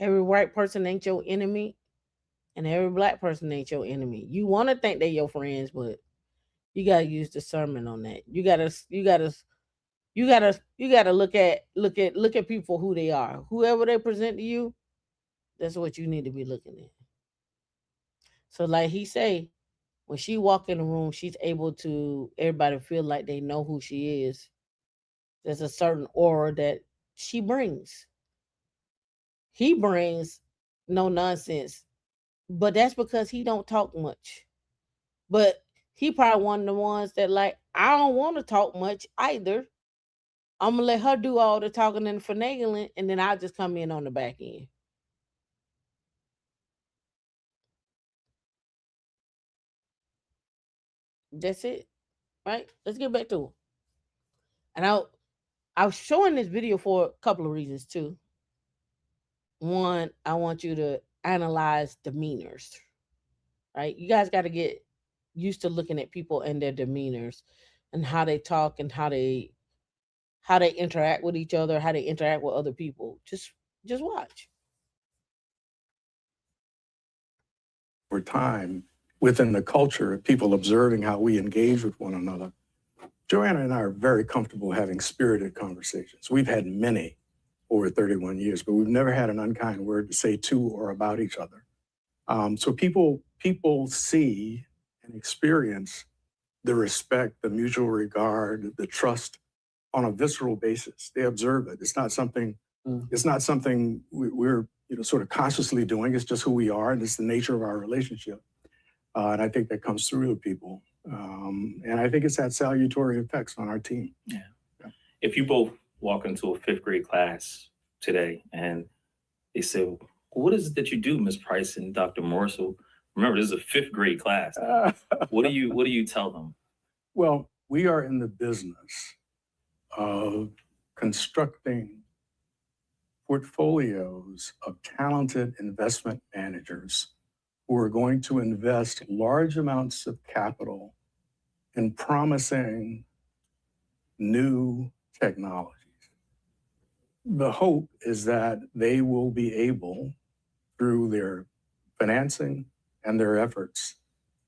Every white person ain't your enemy. And every black person ain't your enemy. You want to think they're your friends, but you got to use discernment on that. You got to You gotta look at people who they are. Whoever they present to you, that's what you need to be looking at. So like he say, when she walk in the room, she's able to everybody feel like they know who she is. There's a certain aura that she brings. He brings no nonsense, but that's because he don't talk much. But he probably one of the ones that like I don't want to talk much either. I'm gonna let her do all the talking and finagling, and then I'll just come in on the back end. That's it, right? Let's get back to it. And I was showing this video for a couple of reasons too. One, I want you to analyze demeanors, right? You guys got to get used to looking at people and their demeanors and how they talk and how they interact with each other, how they interact with other people. Just watch. Over time, within the culture, people observing how we engage with one another, Joanna and I are very comfortable having spirited conversations. We've had many over 31 years, but we've never had an unkind word to say to or about each other. So people see and experience the respect, the mutual regard, the trust on a visceral basis. They observe it. It's not something. It's not something we're sort of consciously doing. It's just who we are, and it's the nature of our relationship. And I think that comes through to people. And I think it's had salutary effects on our team. Yeah. If you both walk into a fifth grade class today and they say, well, what is it that you do, Ms. Price and Dr. Morris? So remember, this is a fifth grade class. What do you tell them? Well, we are in the business of constructing portfolios of talented investment managers who are going to invest large amounts of capital in promising new technologies. The hope is that they will be able, through their financing and their efforts,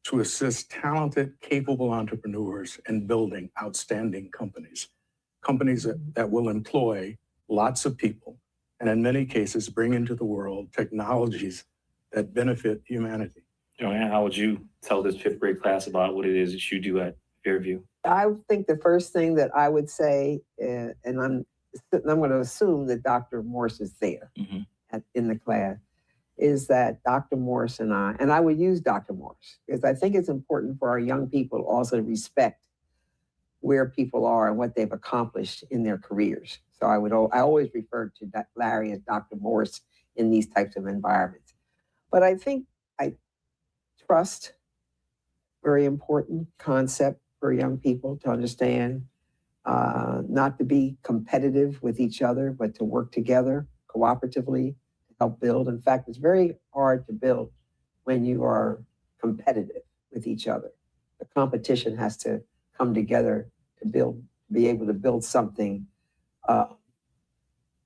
to assist talented, capable entrepreneurs in building outstanding companies that will employ lots of people, and in many cases, bring into the world technologies that benefit humanity. Joanne, how would you tell this fifth grade class about what it is that you do at Fairview? I think the first thing that I would say, and I'm going to assume that Dr. Morse is there in the class, is that Dr. Morse and I would use Dr. Morse, because I think it's important for our young people also to respect where people are and what they've accomplished in their careers. So I always refer to Larry as Dr. Morse in these types of environments. But I think trust, very important concept for young people to understand, not to be competitive with each other, but to work together cooperatively to help build. In fact, it's very hard to build when you are competitive with each other. The competition has to come together to be able to build something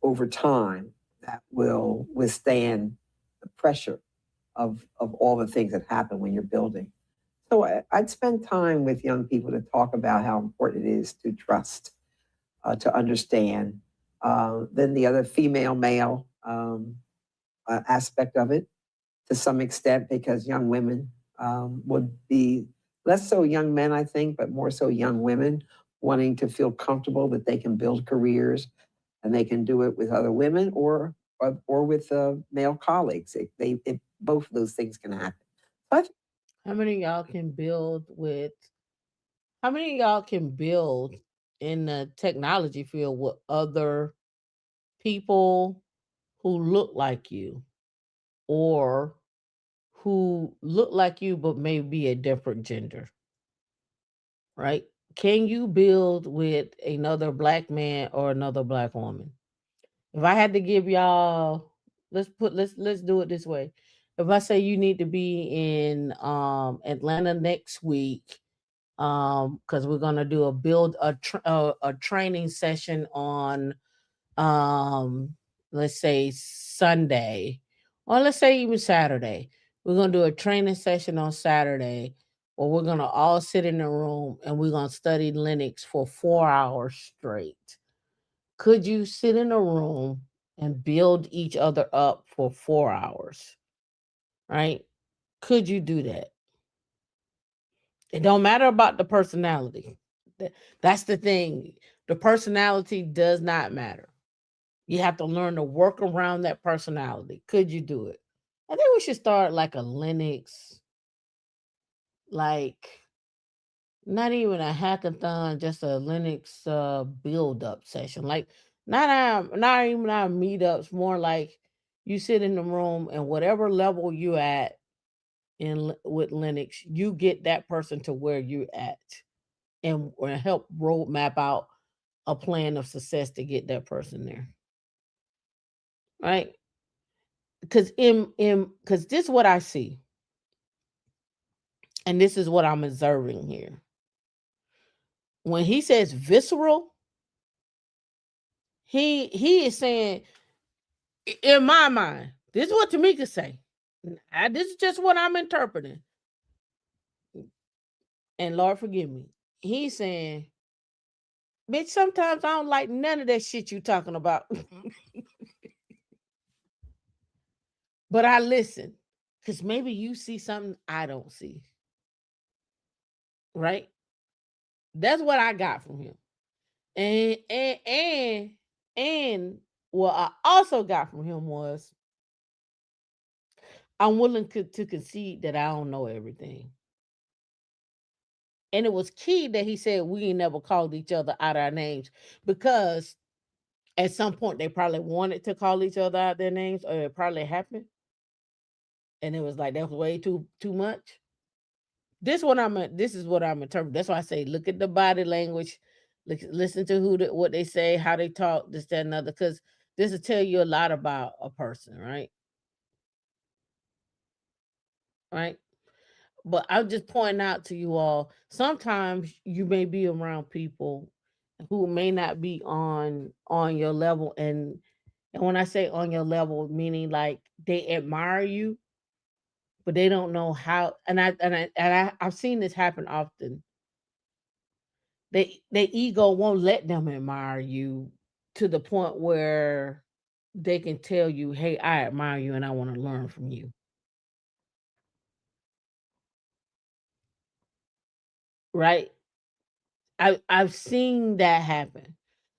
over time that will withstand the pressure of all the things that happen when you're building. So I'd spend time with young people to talk about how important it is to trust, to understand. Then the other female-male aspect of it, to some extent, because young women would be less so young men, I think, but more so young women wanting to feel comfortable that they can build careers and they can do it with other women or with male colleagues. Both of those things can happen. But How many of y'all can build with? How many of y'all can build in the technology field with other people who look like you, or who look like you but may be a different gender? Right? Can you build with another black man or another black woman? If I had to give y'all, let's do it this way. If I say you need to be in Atlanta next week, because we're gonna do a training session on let's say Sunday, or let's say even Saturday. We're gonna do a training session on Saturday where we're gonna all sit in a room and we're gonna study Linux for 4 hours straight. Could you sit in a room and build each other up for 4 hours? Right? Could you do that? It don't matter about the personality. That's the thing. The personality does not matter. You have to learn to work around that personality. Could you do it? I think we should start like a Linux, like not even a hackathon, just a Linux build up session. Like not even our meetups, more like you sit in the room and whatever level you at with Linux, you get that person to where you at and help roadmap out a plan of success to get that person there. Right? Because because this is what I see, and this is what I'm observing here. When he says visceral, he is saying, in my mind, this is what Tameika say. This is just what I'm interpreting. And Lord forgive me. He's saying, bitch, sometimes I don't like none of that shit you talking about. But I listen. Because maybe you see something I don't see. Right? That's what I got from him. And what I also got from him was I'm willing to concede that I don't know everything. And it was key that he said we ain't never called each other out our names, because at some point they probably wanted to call each other out their names, or it probably happened. And it was like that was way too much. This is what I'm interpreting. That's why I say look at the body language, listen to what they say, how they talk, this, that, and other, because this will tell you a lot about a person, right? Right. But I'm just pointing out to you all, sometimes you may be around people who may not be on your level, and when I say on your level, meaning like they admire you, but they don't know how. And I've seen this happen often. Their ego won't let them admire you to the point where they can tell you, "Hey, I admire you, and I want to learn from you." Right? I've seen that happen.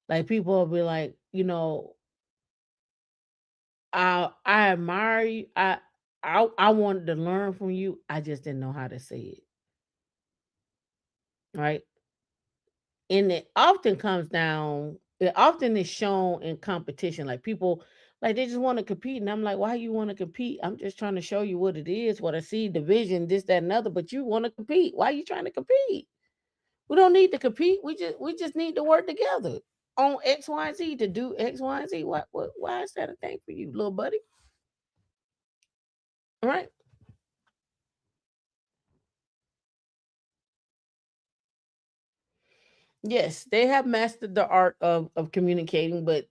Like people will be like, I admire you. I wanted to learn from you. I just didn't know how to say it. Right? And it often is shown in competition. Like people, like they just want to compete. And I'm like, why you want to compete? I'm just trying to show you what it is, what I see, the vision, this, that, and other. But you want to compete. Why are you trying to compete? We don't need to compete. We just need to work together on X, Y, and Z to do X, Y, and Z. Why is that a thing for you, little buddy? All right. Yes, they have mastered the art of communicating, but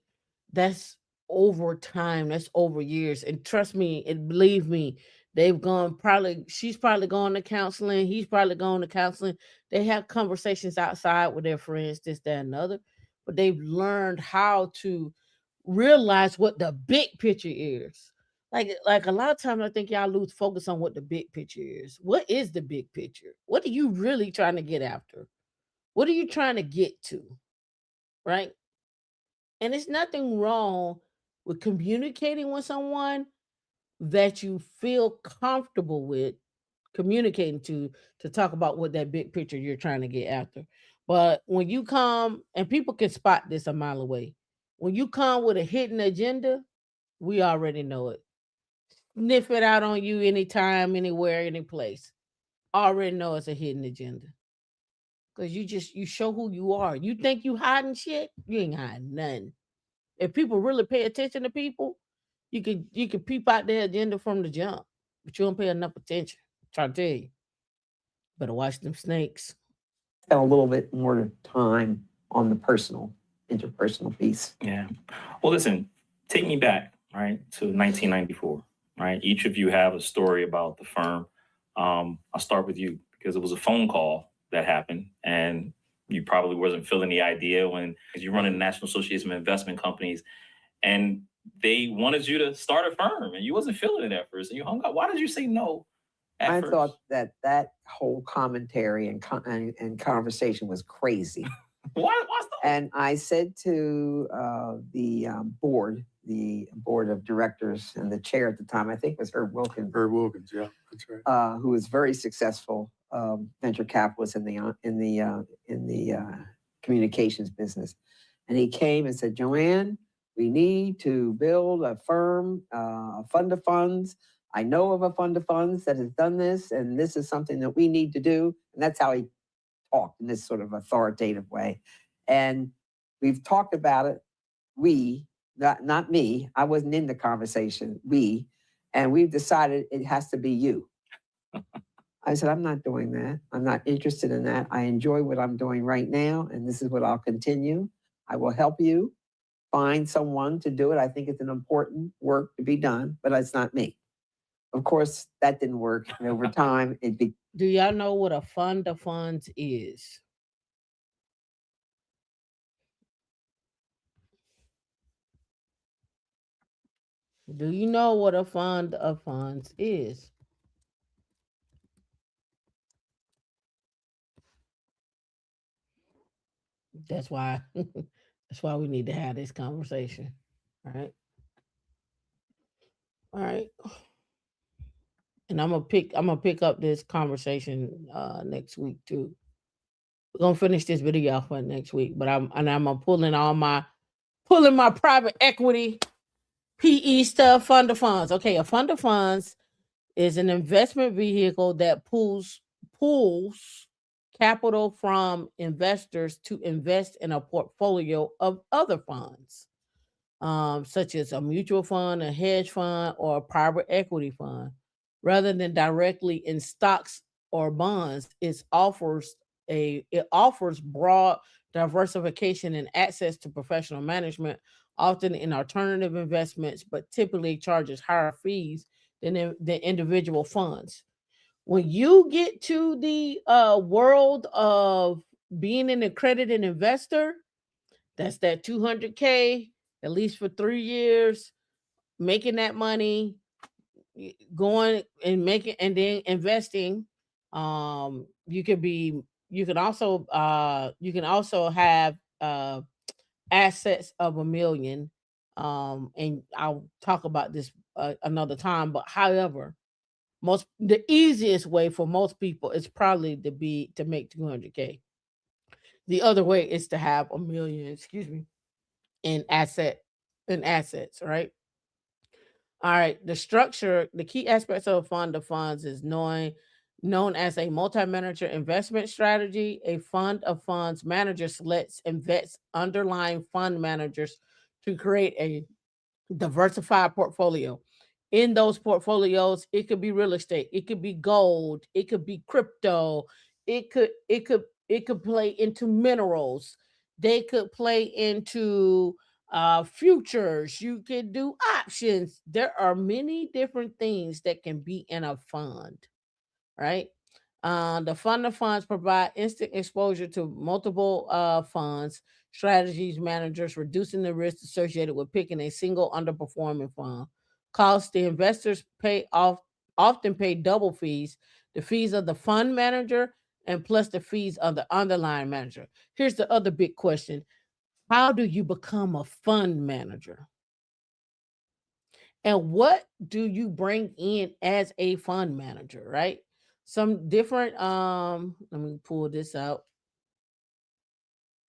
that's over time. That's over years. And trust me, and believe me, she's probably gone to counseling. He's probably gone to counseling. They have conversations outside with their friends, this, that, and other. But they've learned how to realize what the big picture is. Like a lot of times I think y'all lose focus on what the big picture is. What is the big picture? What are you really trying to get after? What are you trying to get to? Right? And it's nothing wrong with communicating with someone that you feel comfortable with communicating to talk about what that big picture you're trying to get after. But when you come, and people can spot this a mile away, when you come with a hidden agenda, we already know it. Sniff it out on you anytime, anywhere, any place. Already know it's a hidden agenda. Because you show who you are. You think you hiding shit? You ain't hiding nothing. If people really pay attention to people, you could peep out their agenda from the jump. But you don't pay enough attention. Try to tell you. Better watch them snakes. Spend a little bit more time on the interpersonal piece. Yeah. Well, listen, take me back, right, to 1994, right? Each of you have a story about the firm. I'll start with you, because it was a phone call that happened, and you probably wasn't feeling the idea when you're running the National Association of Investment Companies, and they wanted you to start a firm, and you wasn't feeling it at first, and you hung up. Why did you say no at I first? thought that whole commentary and conversation was crazy. Why so? And I said to the board of directors, and the chair at the time, I think was Herb Wilkins. Herb Wilkins, yeah, that's right. Who was very successful venture capitalist in the communications business. And he came and said, Joanne, we need to build a firm, a fund of funds. I know of a fund of funds that has done this, and this is something that we need to do. And that's how he talked in this sort of authoritative way. And we've talked about it, not me, I wasn't in the conversation, and we've decided it has to be you. I said, I'm not doing that. I'm not interested in that. I enjoy what I'm doing right now, and this is what I'll continue. I will help you find someone to do it. I think it's an important work to be done, but it's not me. Of course, that didn't work. And over time, Do y'all know what a fund of funds is? Do you know what a fund of funds is? That's why that's why we need to have this conversation. All right. All right. And I'm gonna pick up this conversation next week too. We're gonna finish this video for next week, but I'm pulling my private equity PE stuff, fund of funds. Okay, a fund of funds is an investment vehicle that pools capital from investors to invest in a portfolio of other funds, such as a mutual fund, a hedge fund, or a private equity fund. Rather than directly in stocks or bonds, it offers broad diversification and access to professional management, often in alternative investments, but typically charges higher fees than the individual funds. When you get to the world of being an accredited investor, that's that 200K, at least for 3 years, making that money, going and making and then investing. You could be, you can also have assets of 1 million. And I'll talk about this another time. But however, the easiest way for most people is probably to make 200K. The other way is to have 1 million, excuse me, in assets, right? All right. The key aspects of a fund of funds is known as a multi-manager investment strategy. A fund of funds manager selects and vets underlying fund managers to create a diversified portfolio. In those portfolios, it could be real estate, it could be gold, it could be crypto, it could play into minerals, they could play into futures, you could do options. There are many different things that can be in a fund, right? The fund of funds provide instant exposure to multiple funds, strategies, managers, reducing the risk associated with picking a single underperforming fund. Cost: the investors often pay double fees: the fees of the fund manager and plus the fees of the underlying manager. Here's the other big question: how do you become a fund manager? And what do you bring in as a fund manager, right? Some different let me pull this out.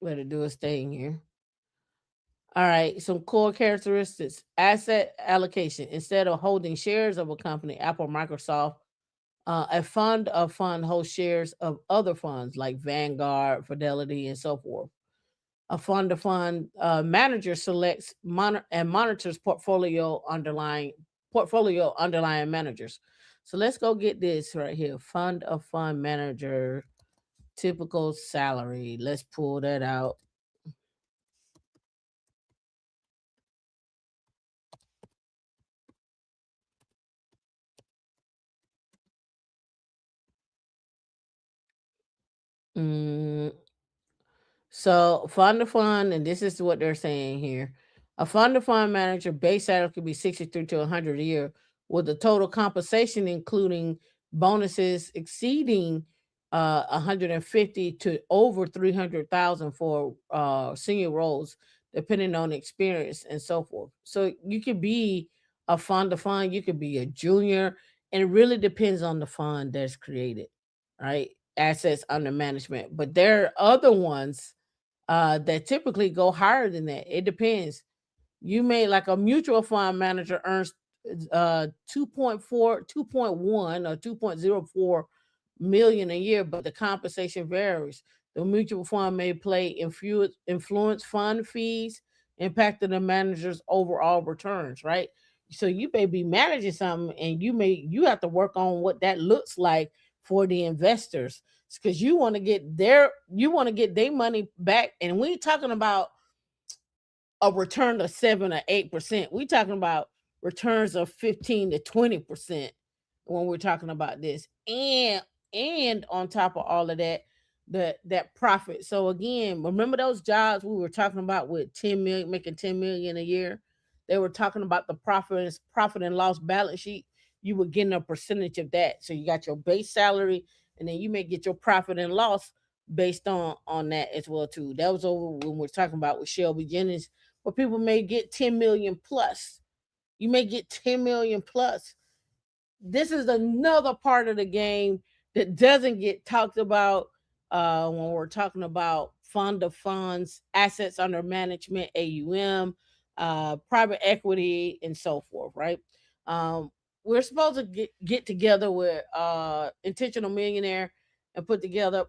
Better do a thing here. All right, some core characteristics. Asset allocation. Instead of holding shares of a company, Apple, Microsoft, a fund of fund holds shares of other funds like Vanguard, Fidelity, and so forth. A fund of fund manager selects and monitors portfolio underlying managers. So let's go get this right here. Fund of fund manager, typical salary. Let's pull that out. Mm, so fund to fund, and this is what they're saying here. A fund to fund manager base salary could be 63 to 100 a year, with the total compensation including bonuses exceeding 150 to over 300,000 for senior roles, depending on experience and so forth. So you could be a fund to fund, you could be a junior, and it really depends on the fund that's created, right? Assets under management. But there are other ones that typically go higher than that. It depends. You may, like a mutual fund manager earns 2.4, 2.1 or 2.04 million a year, but the compensation varies. The mutual fund may play influence fund fees, impacting the manager's overall returns, right? So you may be managing something and you have to work on what that looks like for the investors, because you want to get their money back. And we ain't talking about a return of 7 or 8%. We're talking about returns of 15 to 20% when we're talking about this. And on top of all of that, that profit. So again, remember those jobs we were talking about with 10 million, making 10 million a year? They were talking about the profit and loss balance sheet. You were getting a percentage of that. So you got your base salary, and then you may get your profit and loss based on that as well too. That was over when we're talking about with Shelby Jennings, where people may get 10 million plus. You may get 10 million plus. This is another part of the game that doesn't get talked about when we're talking about fund of funds, assets under management, AUM, private equity, and so forth, right? Um, we're supposed to get together with Intentional Millionaire and put together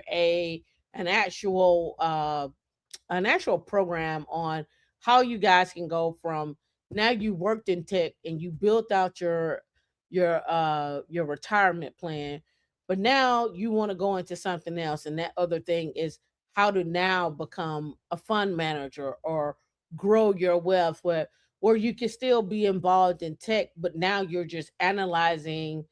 an actual program on how you guys can go from, now you worked in tech and you built out your retirement plan, but now you want to go into something else, and that other thing is how to now become a fund manager or grow your wealth, where you can still be involved in tech, but now you're just analyzing,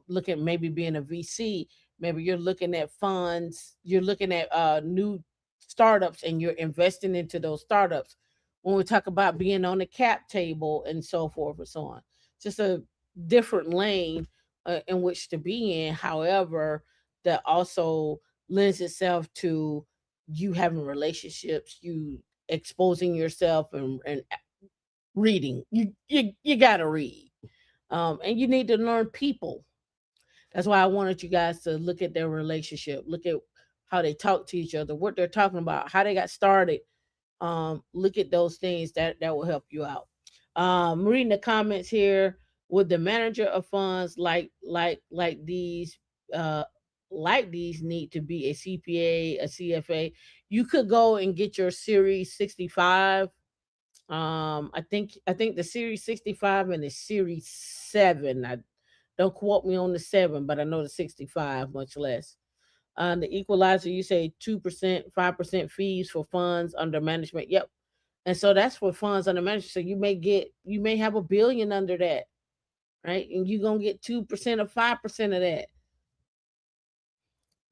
looking, maybe being a VC, maybe you're looking at funds, you're looking at new startups, and you're investing into those startups. When we talk about being on the cap table and so forth and so on, just a different lane in which to be in. However, that also lends itself to you having relationships, you exposing yourself, and reading. You gotta read, and you need to learn people. That's why I wanted you guys to look at their relationship, look at how they talk to each other, what they're talking about, how they got started. Look at those things that will help you out. Reading the comments here. Would the manager of funds uh, like these need to be a CPA, a CFA? You could go and get your Series 65. I think the Series 65 and the Series 7. I don't quote me on the 7, but I know the 65 much less. The equalizer, you say 2%, 5% fees for funds under management. Yep. And so that's for funds under management. So you may have a billion under that, right? And you're gonna get 2% or 5% of that.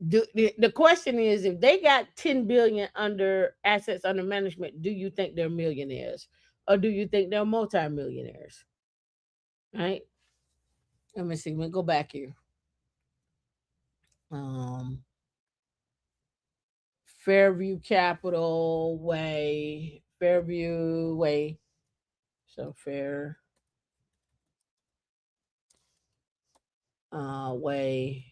The question is, if they got 10 billion under assets under management, do you think they're millionaires? Or do you think they're multimillionaires? Right? Let me see. Let me go back here. Um Fairview Way. So Way.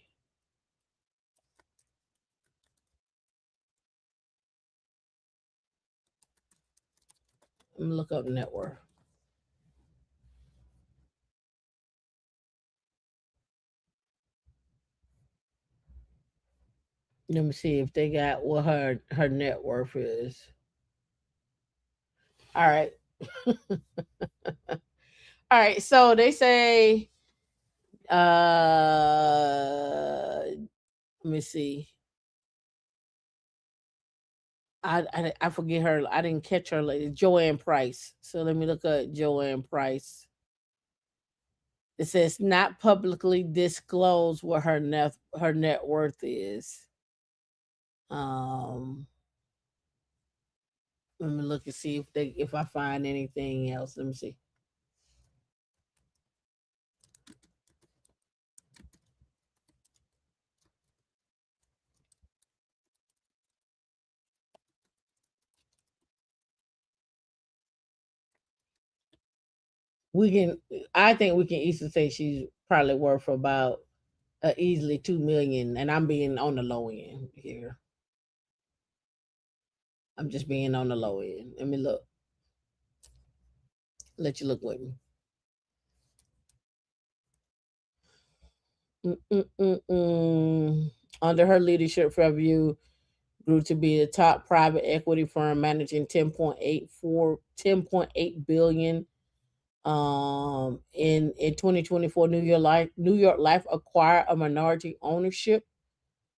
Let me look up net worth. Let me see if they got what her net worth is. All right. All right. So they say let me see. I forget her. I didn't catch her lady. Joanne Price. So let me look at Joanne Price. It says not publicly disclose what her net worth is. Um, Let me look and see if I find anything else. Let me see. I think we can easily say she's probably worth about easily 2 million, and I'm being on the low end here. I'm just being on the low end. Let me look. Let you look with me. Under her leadership, Fairview grew to be the top private equity firm managing 10.8 billion. In 2024, New York Life acquired a minority ownership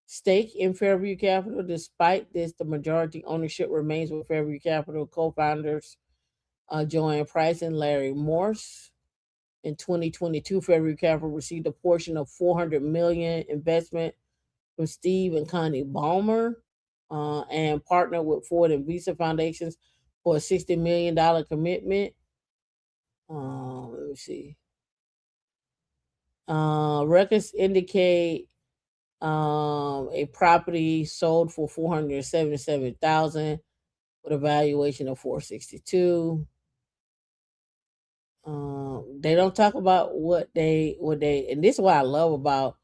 stake in Fairview Capital. Despite this, the majority ownership remains with Fairview Capital co-founders Joanne Price and Larry Morse. In 2022, Fairview Capital received a portion of $400 million investment from Steve and Connie Ballmer, and partnered with Ford and Visa Foundations for a $60 million commitment. Let me see. Records indicate a property sold for $477,000 with a valuation of $462. They don't talk about what they, and this is what I love about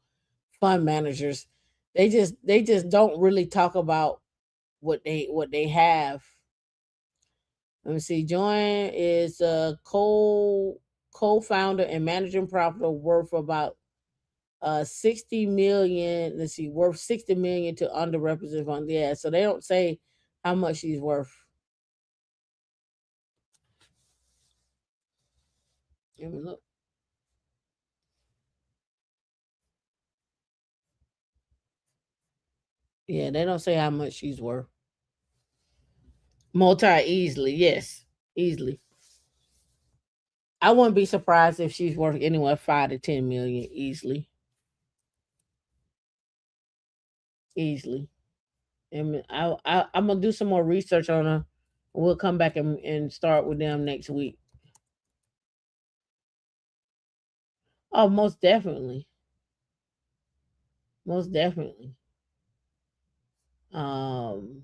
fund managers. They just don't really talk about what they have. Let me see. Joanne is a co-founder and managing partner worth about 60 million. Let's see, worth 60 million to underrepresented fund. Yeah, so they don't say how much she's worth. Let me look. Yeah, they don't say how much she's worth. Multi easily, yes, easily. I wouldn't be surprised if she's worth anywhere 5 to 10 million easily. Easily. And I'm gonna do some more research on her. We'll come back and start with them next week. Oh, most definitely. Most definitely. Um,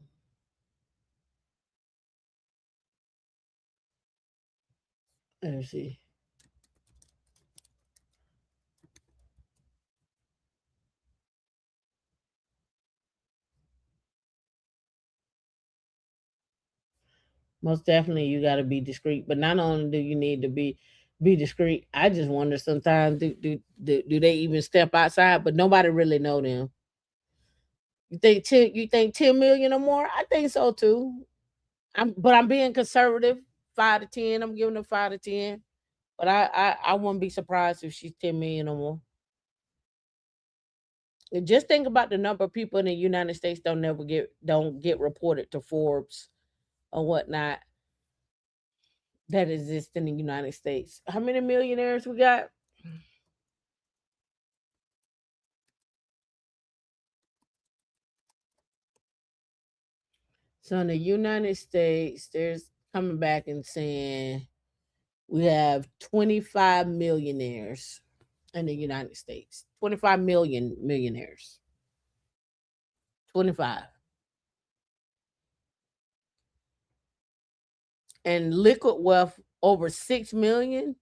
let's see. Most definitely, you got to be discreet. But not only do you need to be discreet, I just wonder sometimes do they even step outside? But nobody really know them. You think 10 million or more? I think so too. I'm being conservative. 5 to 10. I'm giving her 5 to 10. But I wouldn't be surprised if she's 10 million or more. And just think about the number of people in the United States don't get reported to Forbes or whatnot that exist in the United States. How many millionaires we got? So in the United States, there's coming back and saying we have 25 millionaires in the United States. 25 million millionaires. 25. And liquid wealth over 6 million.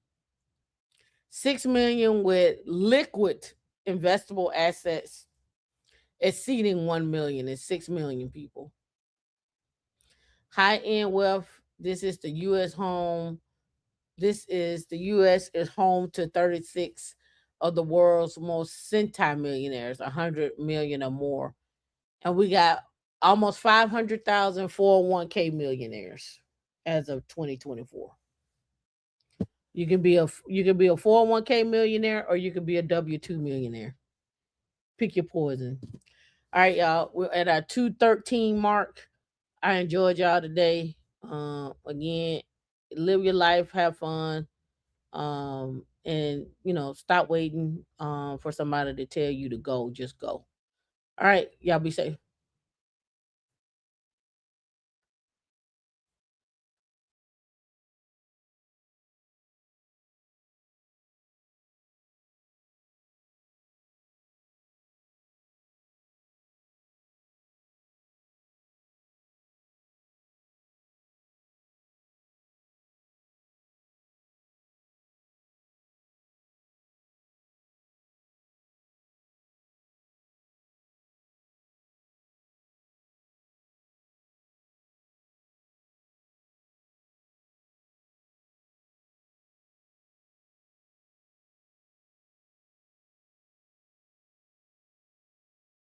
6 million with liquid investable assets exceeding 1 million is 6 million people. High end wealth, this is the US home. This is the US is home to 36 of the world's most centimillionaires, 100 million or more. And we got almost 500,000 401k millionaires as of 2024. You can be a 401k millionaire or you can be a W2 millionaire. Pick your poison. All right, y'all. We're at our 213 mark. I enjoyed y'all today. Again, live your life, have fun. and stop waiting for somebody to tell you to go. Just go. All right, y'all be safe.